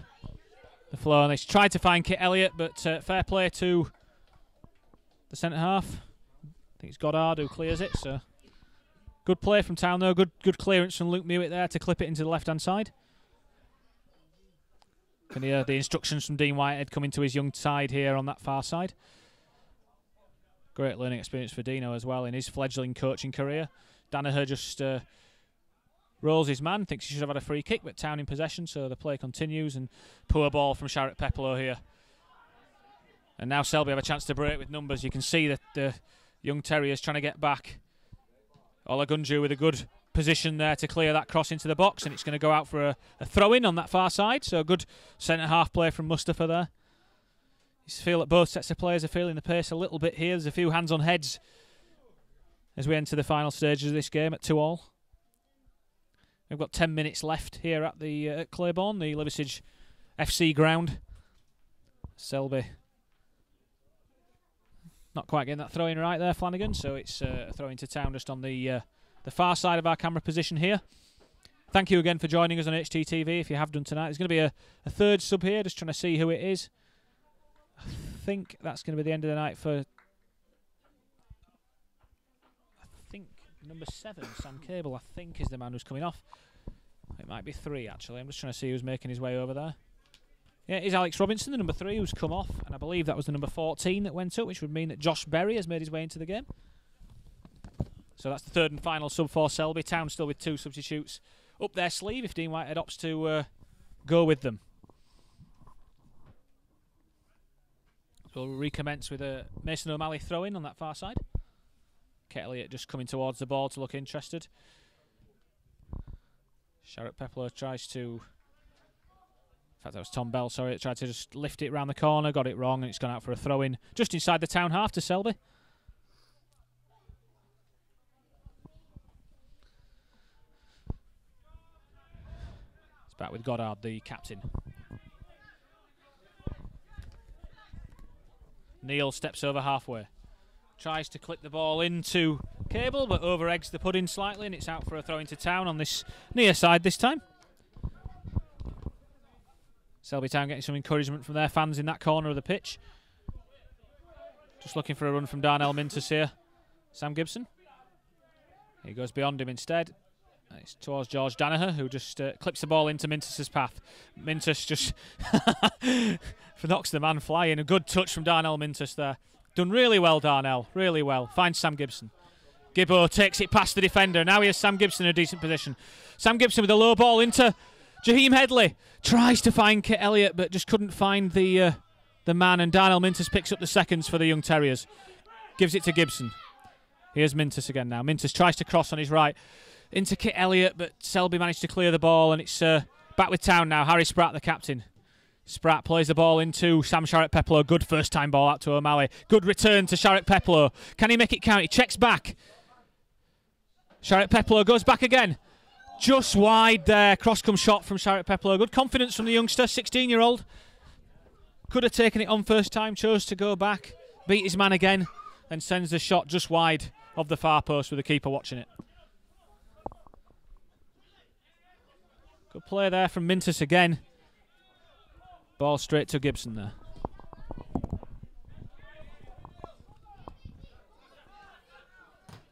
floor. And he's tried to find Kit Elliott, but fair play to the centre half. I think it's Goddard who clears it, so Good play from Town though. Good clearance from Luke Mewitt there to clip it into the left-hand side. Can hear the instructions from Dean Whitehead coming to his young side here on that far side. Great learning experience for Dino as well in his fledgling coaching career. Danaher just rolls his man, thinks he should have had a free kick, but Town in possession, so the play continues, and poor ball from Sharrett Peplow here. And now Selby have a chance to break with numbers. You can see that the young Terriers trying to get back. Olagunju with a good position there to clear that cross into the box, and it's going to go out for a throw-in on that far side, so a good centre-half play from Mustafa there. You feel that both sets of players are feeling the pace a little bit here. There's a few hands on heads as we enter the final stages of this game at 2-2. We've got 10 minutes left here at the at Claiborne, the Liversedge FC ground. Selby not quite getting that throw-in right there, Flanagan, so it's a throw-in to Town just on the far side of our camera position here. Thank you again for joining us on HTTV if you have done tonight. There's going to be a third sub here, just trying to see who it is. I think that's going to be the end of the night for, I think, number 7, Sam Cable, I think is the man who's coming off. It might be 3, actually. I'm just trying to see who's making his way over there. Yeah, it is Alex Robinson, the number 3, who's come off, and I believe that was the number 14 that went up, which would mean that Josh Berry has made his way into the game. So that's the third and final sub for Selby. Town still with 2 substitutes up their sleeve if Dean Whitehead opts to go with them. So we'll recommence with a Mason O'Malley throw-in on that far side. Kit Elliott just coming towards the ball to look interested. Sharrett Peplow tries to... In fact, that was Tom Bell, sorry. It tried to just lift it round the corner, got it wrong, and it's gone out for a throw-in just inside the Town half to Selby. It's back with Goddard, the captain. Neil steps over halfway. Tries to clip the ball into Cable, but over-eggs the pudding slightly, and it's out for a throw into Town on this near side this time. Selby Town getting some encouragement from their fans in that corner of the pitch. Just looking for a run from Darnell Mintus here. Sam Gibson. He goes beyond him instead. It's towards George Danaher, who just clips the ball into Mintus's path. Mintus just knocks the man flying. A good touch from Darnell Mintus there. Done really well, Darnell. Really well. Finds Sam Gibson. Gibbo takes it past the defender. Now he has Sam Gibson in a decent position. Sam Gibson with a low ball into Jaheim Headley. Tries to find Kit Elliott, but just couldn't find the man. And Darnell Mintus picks up the seconds for the young Terriers. Gives it to Gibson. Here's Mintus again now. Mintus tries to cross on his right into Kit Elliott, but Selby managed to clear the ball, and it's back with Town now. Harry Spratt, the captain. Spratt plays the ball into Sam Sharrett Peplow. Good first time ball out to O'Malley. Good return to Sharrett Peplow. Can he make it count? He checks back. Sharrett Peplow goes back again. Just wide there. Cross-come shot from Sharrett Peplow. Good confidence from the youngster, 16-year-old. Could have taken it on first time, chose to go back, beat his man again, and sends the shot just wide of the far post with the keeper watching it. Good play there from Mintus again. Ball straight to Gibson there.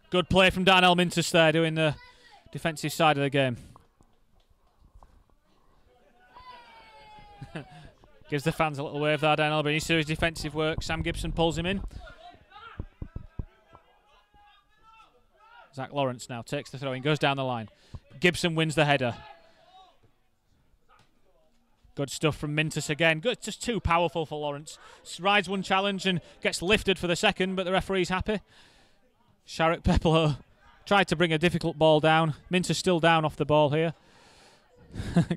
Good play from Darnell Mintus there, doing the defensive side of the game. Gives the fans a little wave there, Darnell, but he's doing his defensive work. Sam Gibson pulls him in. Zach Lawrence now takes the throw-in, goes down the line. Gibson wins the header. Good stuff from Mintus again. Good, just too powerful for Lawrence. Rides one challenge and gets lifted for the second, but the referee's happy. Sharrett Peplow tried to bring a difficult ball down. Mintus still down off the ball here.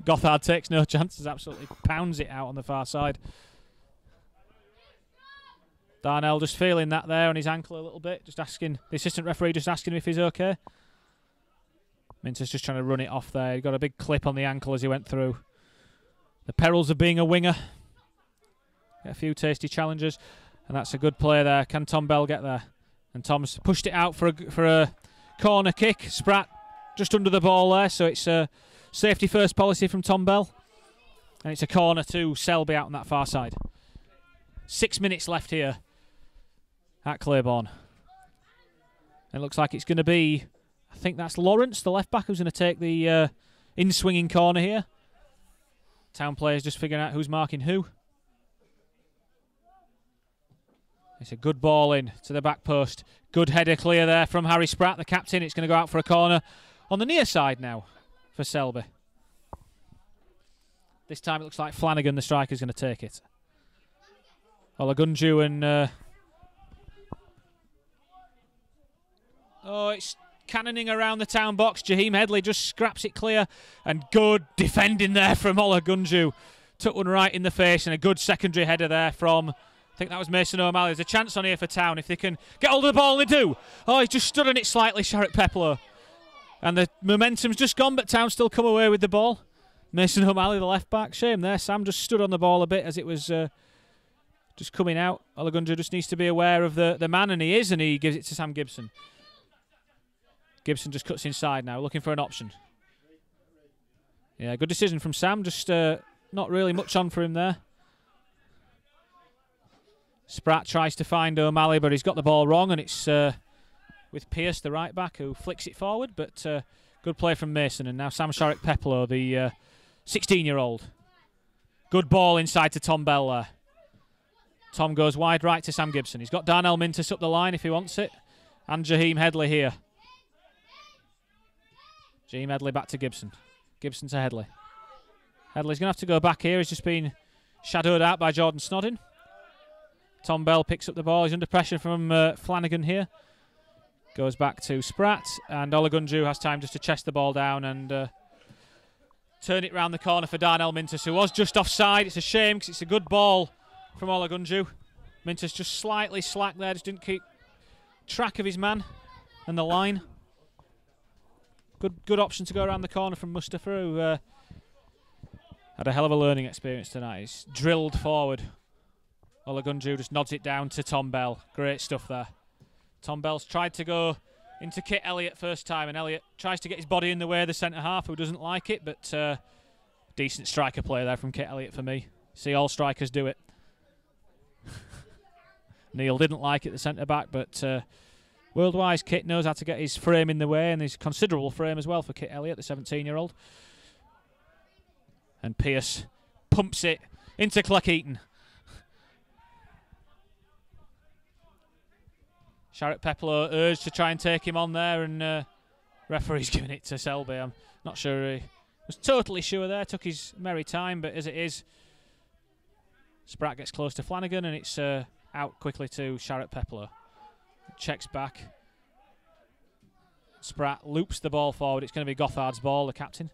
Gothard takes no chances, absolutely pounds it out on the far side. Darnell just feeling that there on his ankle a little bit, just asking, the assistant referee just asking him if he's okay. Mintus just trying to run it off there. He got a big clip on the ankle as he went through. The perils of being a winger. Get a few tasty challenges, and that's a good play there. Can Tom Bell get there? And Tom's pushed it out for a corner kick. Spratt just under the ball there, so it's a safety first policy from Tom Bell. And it's a corner to Selby out on that far side. 6 minutes left here at Claiborne. It looks like it's going to be I think that's Lawrence, the left back, who's going to take the in-swinging corner here. Town players just figuring out who's marking who. It's a good ball in to the back post. Good header clear there from Harry Spratt, the captain. It's going to go out for a corner on the near side now for Selby. This time it looks like Flanagan, the striker, is going to take it. Olagunju and... it's cannoning around the Town box. Jaheim Headley just scraps it clear. And good defending there from Olagunju. Took one right in the face, and a good secondary header there from... I think that was Mason O'Malley. There's a chance on here for Town if they can get hold of the ball, and they do. Oh, he's just stood on it slightly, Sharrock Peplow. And the momentum's just gone, but Town still come away with the ball. Mason O'Malley, the left back. Shame there. Sam just stood on the ball a bit as it was just coming out. Olagunju just needs to be aware of the man, and he is, and he gives it to Sam Gibson. Gibson just cuts inside now, looking for an option. Yeah, good decision from Sam. Just not really much on for him there. Spratt tries to find O'Malley, but he's got the ball wrong, and it's with Pearce, the right back, who flicks it forward. But good play from Mason, and now Sam Sharrock Peplow, the 16-year-old. Good ball inside to Tom Bell there. Tom goes wide right to Sam Gibson. He's got Darnell Mintus up the line if he wants it, and Jaheim Headley here. Jaheim Headley back to Gibson. Gibson to Headley. Headley's going to have to go back here. He's just been shadowed out by Jordan Snodding. Tom Bell picks up the ball. He's under pressure from Flanagan here. Goes back to Spratt, and Olagunju has time just to chest the ball down and turn it round the corner for Darnell Mintus, who was just offside. It's a shame because it's a good ball from Olagunju. Mintus just slightly slack there, just didn't keep track of his man and the line. Good option to go around the corner from Mustafa, who had a hell of a learning experience tonight. He's drilled forward. Olagunju just nods it down to Tom Bell. Great stuff there. Tom Bell's tried to go into Kit Elliott first time, and Elliott tries to get his body in the way of the centre-half, who doesn't like it, but decent striker play there from Kit Elliott for me. See, all strikers do it. Neil didn't like it, the centre-back, but world-wise, Kit knows how to get his frame in the way, and his considerable frame as well for Kit Elliott, the 17-year-old. And Pearce pumps it into Cleckheaton. Sharrock Peplow urged to try and take him on there, and referee's giving it to Selby. I'm not sure he was totally sure there, took his merry time, but as it is, Spratt gets close to Flanagan, and it's out quickly to Sharrock Peplow. Checks back. Spratt loops the ball forward. It's going to be Gothard's ball, the captain.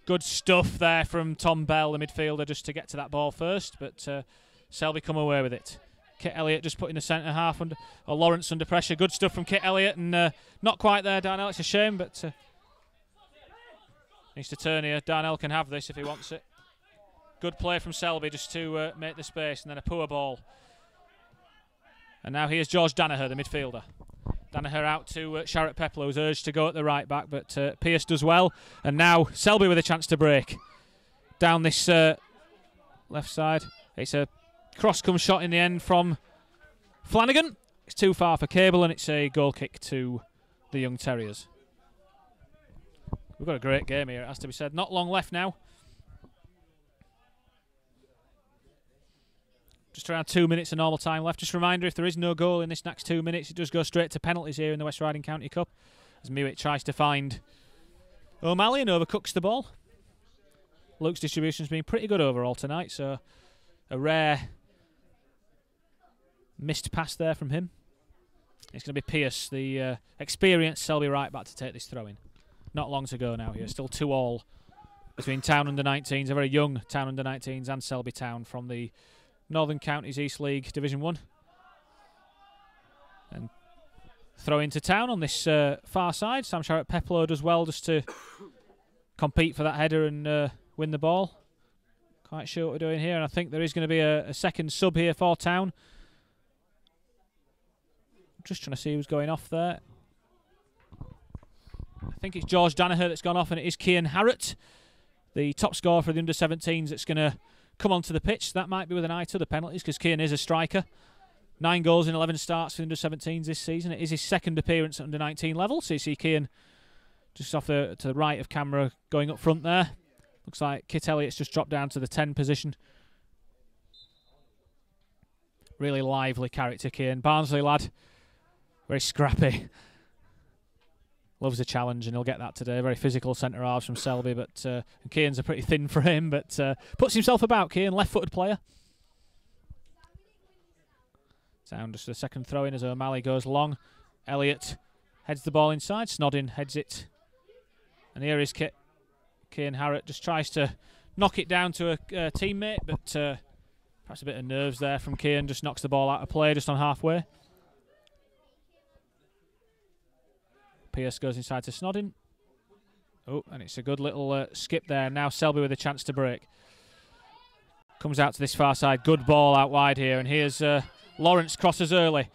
Good stuff there from Tom Bell, the midfielder, just to get to that ball first, but Selby come away with it. Kit Elliott just putting the centre half under, or Lawrence under pressure. Good stuff from Kit Elliott, and not quite there, Darnell. It's a shame, but needs to turn here. Darnell can have this if he wants it. Good play from Selby just to make the space, and then a poor ball. And now here's George Danaher, the midfielder. Danaher out to Sharrock Peplow, who's urged to go at the right back, but Pearce does well. And now Selby with a chance to break. Down this left side. It's a cross-come shot in the end from Flanagan. It's too far for Cable, and it's a goal kick to the Young Terriers. We've got a great game here, it has to be said. Not long left now. Just around 2 minutes of normal time left. Just a reminder, if there is no goal in this next 2 minutes, it does go straight to penalties here in the West Riding County Cup, as Mewitt tries to find O'Malley and overcooks the ball. Luke's distribution's been pretty good overall tonight, so a rare missed pass there from him. It's going to be Pearce, the experienced Selby right back, to take this throw in. Not long to go now here. Still 2-2 between Town under-19s, a very young Town under-19s, and Selby Town from the Northern Counties East League Division 1. And throw into Town on this far side. Sam Sharrock Peplow does well just to compete for that header and win the ball. Quite sure what we're doing here, and I think there is going to be a second sub here for Town. Just trying to see who's going off there. I think it's George Danaher that's gone off, and it is Kian Harrott, the top scorer for the under-17s, that's going to come onto the pitch. That might be with an eye to the penalties, because Kian is a striker. 9 goals in 11 starts for the under-17s this season. It is his second appearance at under-19 level. So you see Kean just off to the right of camera going up front there. Looks like Kit Elliott's just dropped down to the 10 position. Really lively character, Kean. Barnsley lad. Very scrappy. Loves a challenge, and he'll get that today. Very physical centre-halves from Selby, but Kean's a pretty thin frame, but puts himself about, Kean, left-footed player. Down just the second throw-in as O'Malley goes long. Elliott heads the ball inside. Snodin heads it. And here is Kean Harrott. Just tries to knock it down to a teammate, but perhaps a bit of nerves there from Kean. Just knocks the ball out of play just on halfway. Pearce goes inside to Snodin. Oh, and it's a good little skip there. Now Selby with a chance to break. Comes out to this far side. Good ball out wide here. And here's Lawrence crosses early.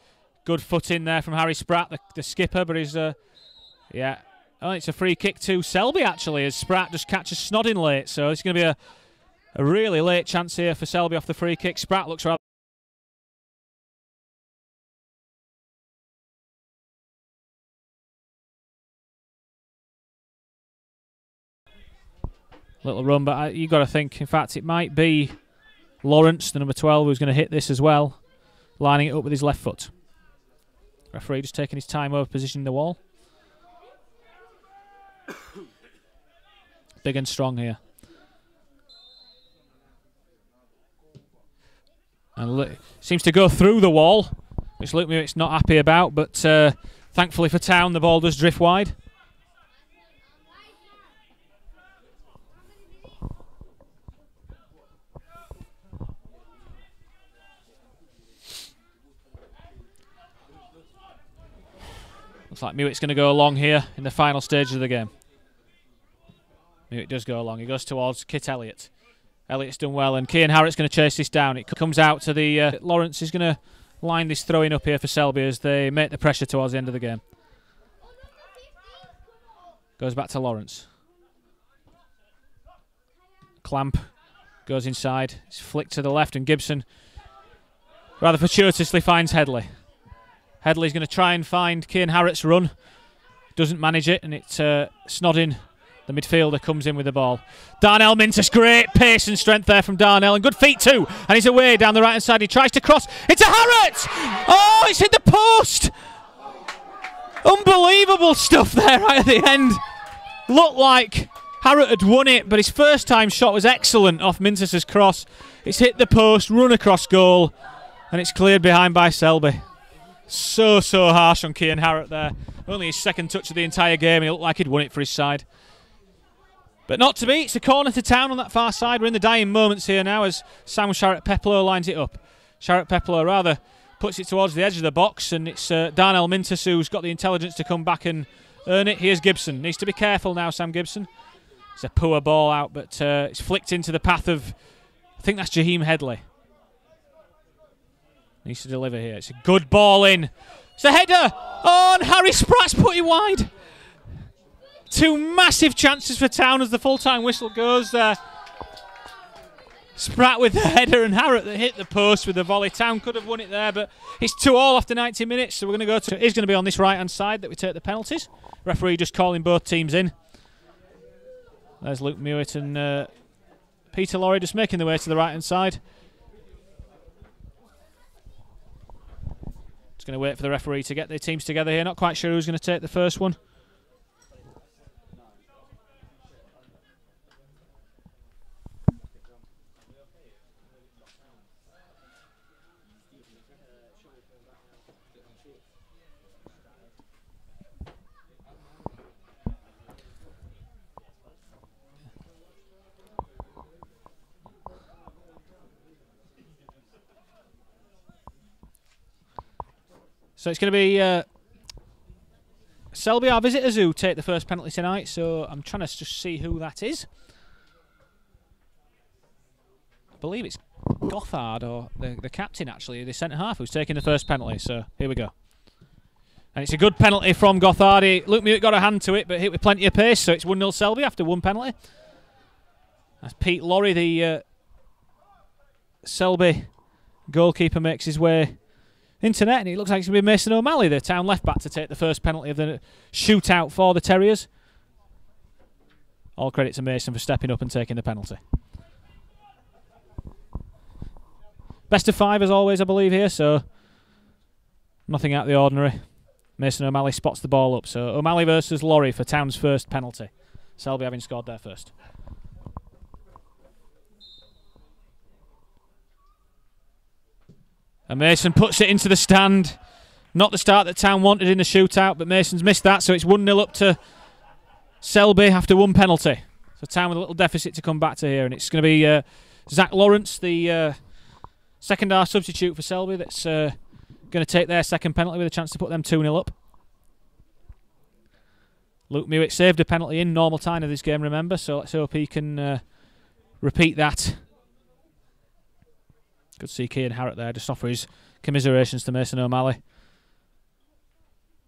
Good foot in there from Harry Spratt, the skipper, but he's, yeah. Oh, it's a free kick to Selby, actually, as Spratt just catches Snodin late. So it's going to be a really late chance here for Selby off the free kick. Spratt looks rather... Little run, but you've got to think, in fact, it might be Lawrence, the number 12, who's going to hit this as well, lining it up with his left foot. Referee just taking his time over positioning the wall. Big and strong here. And seems to go through the wall, which Luke Mewitt's not happy about, but thankfully for Town, the ball does drift wide. Looks like Mewitt's going to go along here in the final stages of the game. Mewitt does go along. He goes towards Kit Elliott. Elliott's done well, and Kean Harrott's going to chase this down. It comes out to the... Lawrence is going to line this throw-in up here for Selby as they make the pressure towards the end of the game. Goes back to Lawrence. Clamp goes inside. It's flicked to the left, and Gibson rather fortuitously finds Headley. Headley's going to try and find Kean Harrott's run. Doesn't manage it, and it's Snodin, the midfielder, comes in with the ball. Darnell Mintus, great pace and strength there from Darnell, and good feet too. And he's away down the right-hand side. He tries to cross. It's a Harrott! Oh, it's hit the post! Unbelievable stuff there right at the end. Looked like Harrott had won it, but his first-time shot was excellent off Mintus's cross. It's hit the post, run across goal, and it's cleared behind by Selby. So harsh on Kean Harrott there. Only his second touch of the entire game. He looked like he'd won it for his side. But not to be. It's a corner to Town on that far side. We're in the dying moments here now as Sam Sharrett-Peplow lines it up. Sharrett-Peplow rather puts it towards the edge of the box, and it's Darnell Mintus who's got the intelligence to come back and earn it. Here's Gibson. Needs to be careful now, Sam Gibson. It's a poor ball out, but it's flicked into the path of, I think that's Jaheim Headley. Needs to deliver here. It's a good ball in. It's a header. Oh, and Harry Spratt's put it wide. Two massive chances for Town as the full-time whistle goes there. Spratt with the header and Harrott that hit the post with the volley. Town could have won it there, but it's 2-2 after 90 minutes, so we're going to go to... It is going to be on this right-hand side that we take the penalties. Referee just calling both teams in. There's Luke Mewitt and Peter Lorry just making their way to the right-hand side. Going to wait for the referee to get their teams together here. Not quite sure who's going to take the first one. So it's going to be Selby, our visitors, who take the first penalty tonight. So I'm trying to just see who that is. I believe it's Gothard, or the captain, actually, the centre-half, who's taking the first penalty. So here we go. And it's a good penalty from Gothard. Luke Mewitt got a hand to it, but hit with plenty of pace. So it's 1-0 Selby after one penalty. As Pete Lorry, the Selby goalkeeper, makes his way internet, and it looks like it's going to be Mason O'Malley, the Town left-back, to take the first penalty of the shootout for the Terriers. All credit to Mason for stepping up and taking the penalty. Best of 5 as always, I believe, here, so nothing out of the ordinary. Mason O'Malley spots the ball up, so O'Malley versus Laurie for Town's first penalty. Selby having scored there first. And Mason puts it into the stand. Not the start that Town wanted in the shootout, but Mason's missed that, so it's 1-0 up to Selby after one penalty. So Town with a little deficit to come back to here, and it's going to be Zach Lawrence, the second half substitute for Selby, that's going to take their second penalty with a chance to put them 2-0 up. Luke Mewitt saved a penalty in normal time of this game, remember, so let's hope he can repeat that. Good to see Cian Harrott there, just offer his commiserations to Mason O'Malley.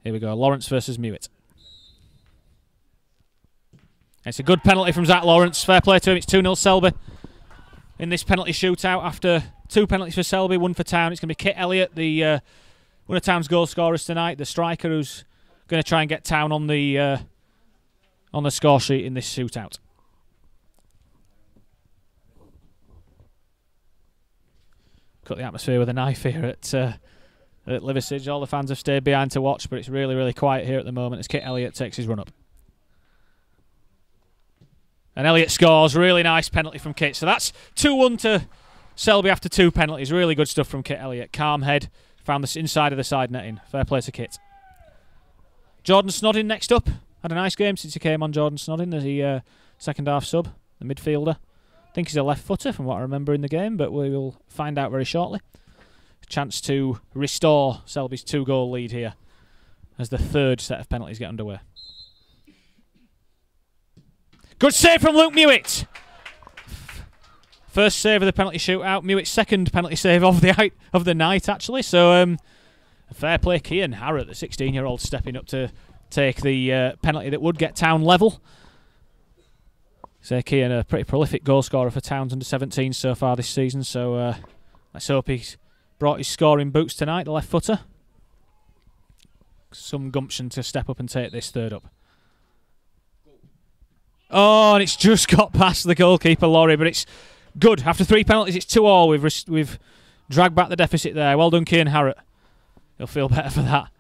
Here we go, Lawrence versus Mewitt. It's a good penalty from Zach Lawrence. Fair play to him. It's 2-0 Selby in this penalty shootout after 2 penalties for Selby, 1 for Town. It's going to be Kit Elliott, the one of Town's goal scorers tonight, the striker who's going to try and get Town on the score sheet in this shootout. Cut the atmosphere with a knife here at Liversidge. All the fans have stayed behind to watch, but it's really, really quiet here at the moment as Kit Elliott takes his run up. And Elliott scores. Really nice penalty from Kit. So that's 2-1 to Selby after 2 penalties. Really good stuff from Kit Elliott. Calm head. Found the inside of the side netting. Fair play to Kit. Jordan Snodding next up. Had a nice game since he came on, Jordan Snodding, as the second half sub, the midfielder. I think he's a left footer from what I remember in the game, but we will find out very shortly. A chance to restore Selby's 2-goal lead here as the third set of penalties get underway. Good save from Luke Mewitt. First save of the penalty shootout. Mewitt's second penalty save of the night, actually. So fair play, Cian Harrott, the 16-year-old, stepping up to take the penalty that would get Town level. So Cian, a pretty prolific goal scorer for Town's under-17 so far this season. So let's hope he's brought his scoring boots tonight, the left footer. Some gumption to step up and take this third up. Oh, and it's just got past the goalkeeper, Laurie, but it's good. After 3 penalties, it's 2-2. We've dragged back the deficit there. Well done, Cian Harrott. He'll feel better for that.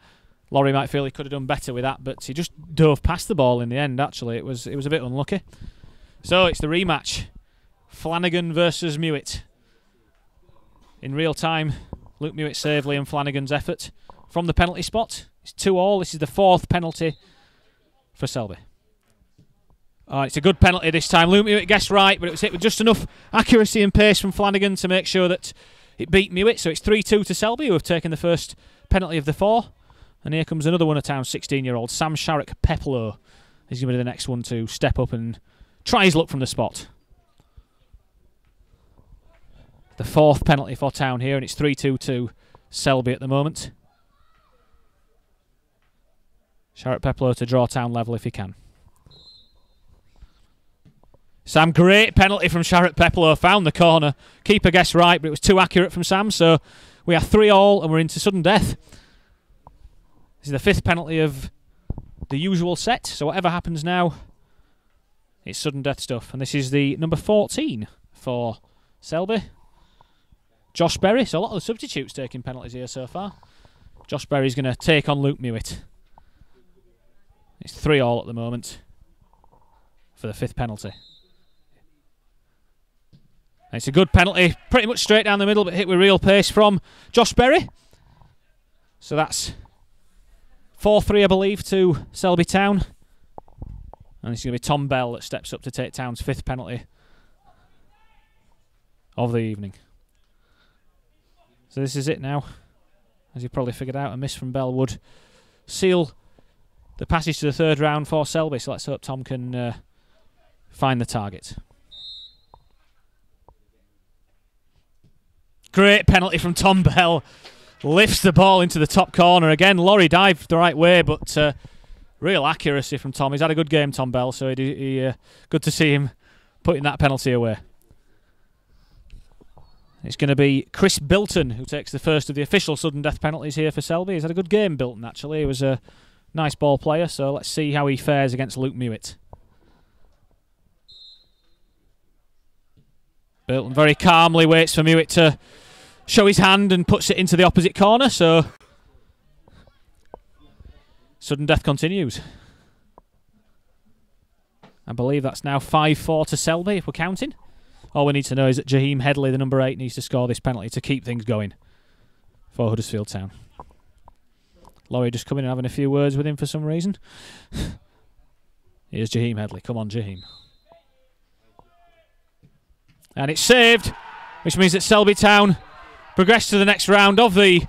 Laurie might feel he could have done better with that, but he just dove past the ball in the end, actually. It was a bit unlucky. So it's the rematch. Flanagan versus Mewitt. In real time, Luke Mewitt saved Liam Flanagan's effort from the penalty spot. It's 2-2. This is the 4th penalty for Selby. Oh, it's a good penalty this time. Luke Mewitt guessed right, but it was hit with just enough accuracy and pace from Flanagan to make sure that it beat Mewitt. So it's 3-2 to Selby, who have taken the first penalty of the 4. And here comes another one of Town's 16-year-old, Sam Sharrock Peplow. He's going to be the next one to step up and try his luck from the spot. The 4th penalty for Town here, and it's 3-2 to Selby at the moment. Sharrock Peplow to draw Town level if he can. Sam, great penalty from Sharrock Peplow. Found the corner. Keeper guessed right, but it was too accurate from Sam. So we are 3-3 and we're into sudden death. This is the 5th penalty of the usual set. So whatever happens now, it's sudden death stuff. And this is the number 14 for Selby. Josh Berry. So a lot of the substitutes taking penalties here so far. Josh Berry's going to take on Luke Mewitt. It's 3-3 at the moment for the 5th penalty. It's a good penalty, pretty much straight down the middle, but hit with real pace from Josh Berry. So that's 4-3, I believe, to Selby Town. And it's going to be Tom Bell that steps up to take Town's 5th penalty of the evening. So this is it now. As you probably figured out, a miss from Bell would seal the passage to the 3rd round for Selby. So let's hope Tom can find the target. Great penalty from Tom Bell. Lifts the ball into the top corner. Again, Laurie dived the right way, but real accuracy from Tom. He's had a good game, Tom Bell, so good to see him putting that penalty away. It's going to be Chris Bilton who takes the first of the official sudden death penalties here for Selby. He's had a good game, Bilton, actually. He was a nice ball player, so let's see how he fares against Luke Mewett. Bilton very calmly waits for Mewett to show his hand and puts it into the opposite corner, so sudden death continues. I believe that's now 5-4 to Selby, if we're counting. All we need to know is that Jaheim Headley, the number 8, needs to score this penalty to keep things going for Huddersfield Town. Laurie just coming and having a few words with him for some reason. Here's Jaheim Headley. Come on, Jaheim. And it's saved, which means that Selby Town progress to the next round of the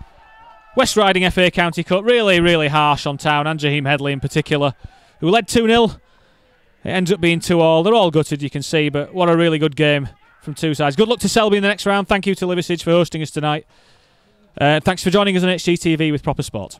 West Riding FA County Cup. Really, really harsh on Town, and Jaheim Headley in particular, who led 2-0. It ends up being 2-2. They're all gutted, you can see, but what a really good game from two sides. Good luck to Selby in the next round. Thank you to Liversidge for hosting us tonight. Thanks for joining us on HGTV with Proper Sport.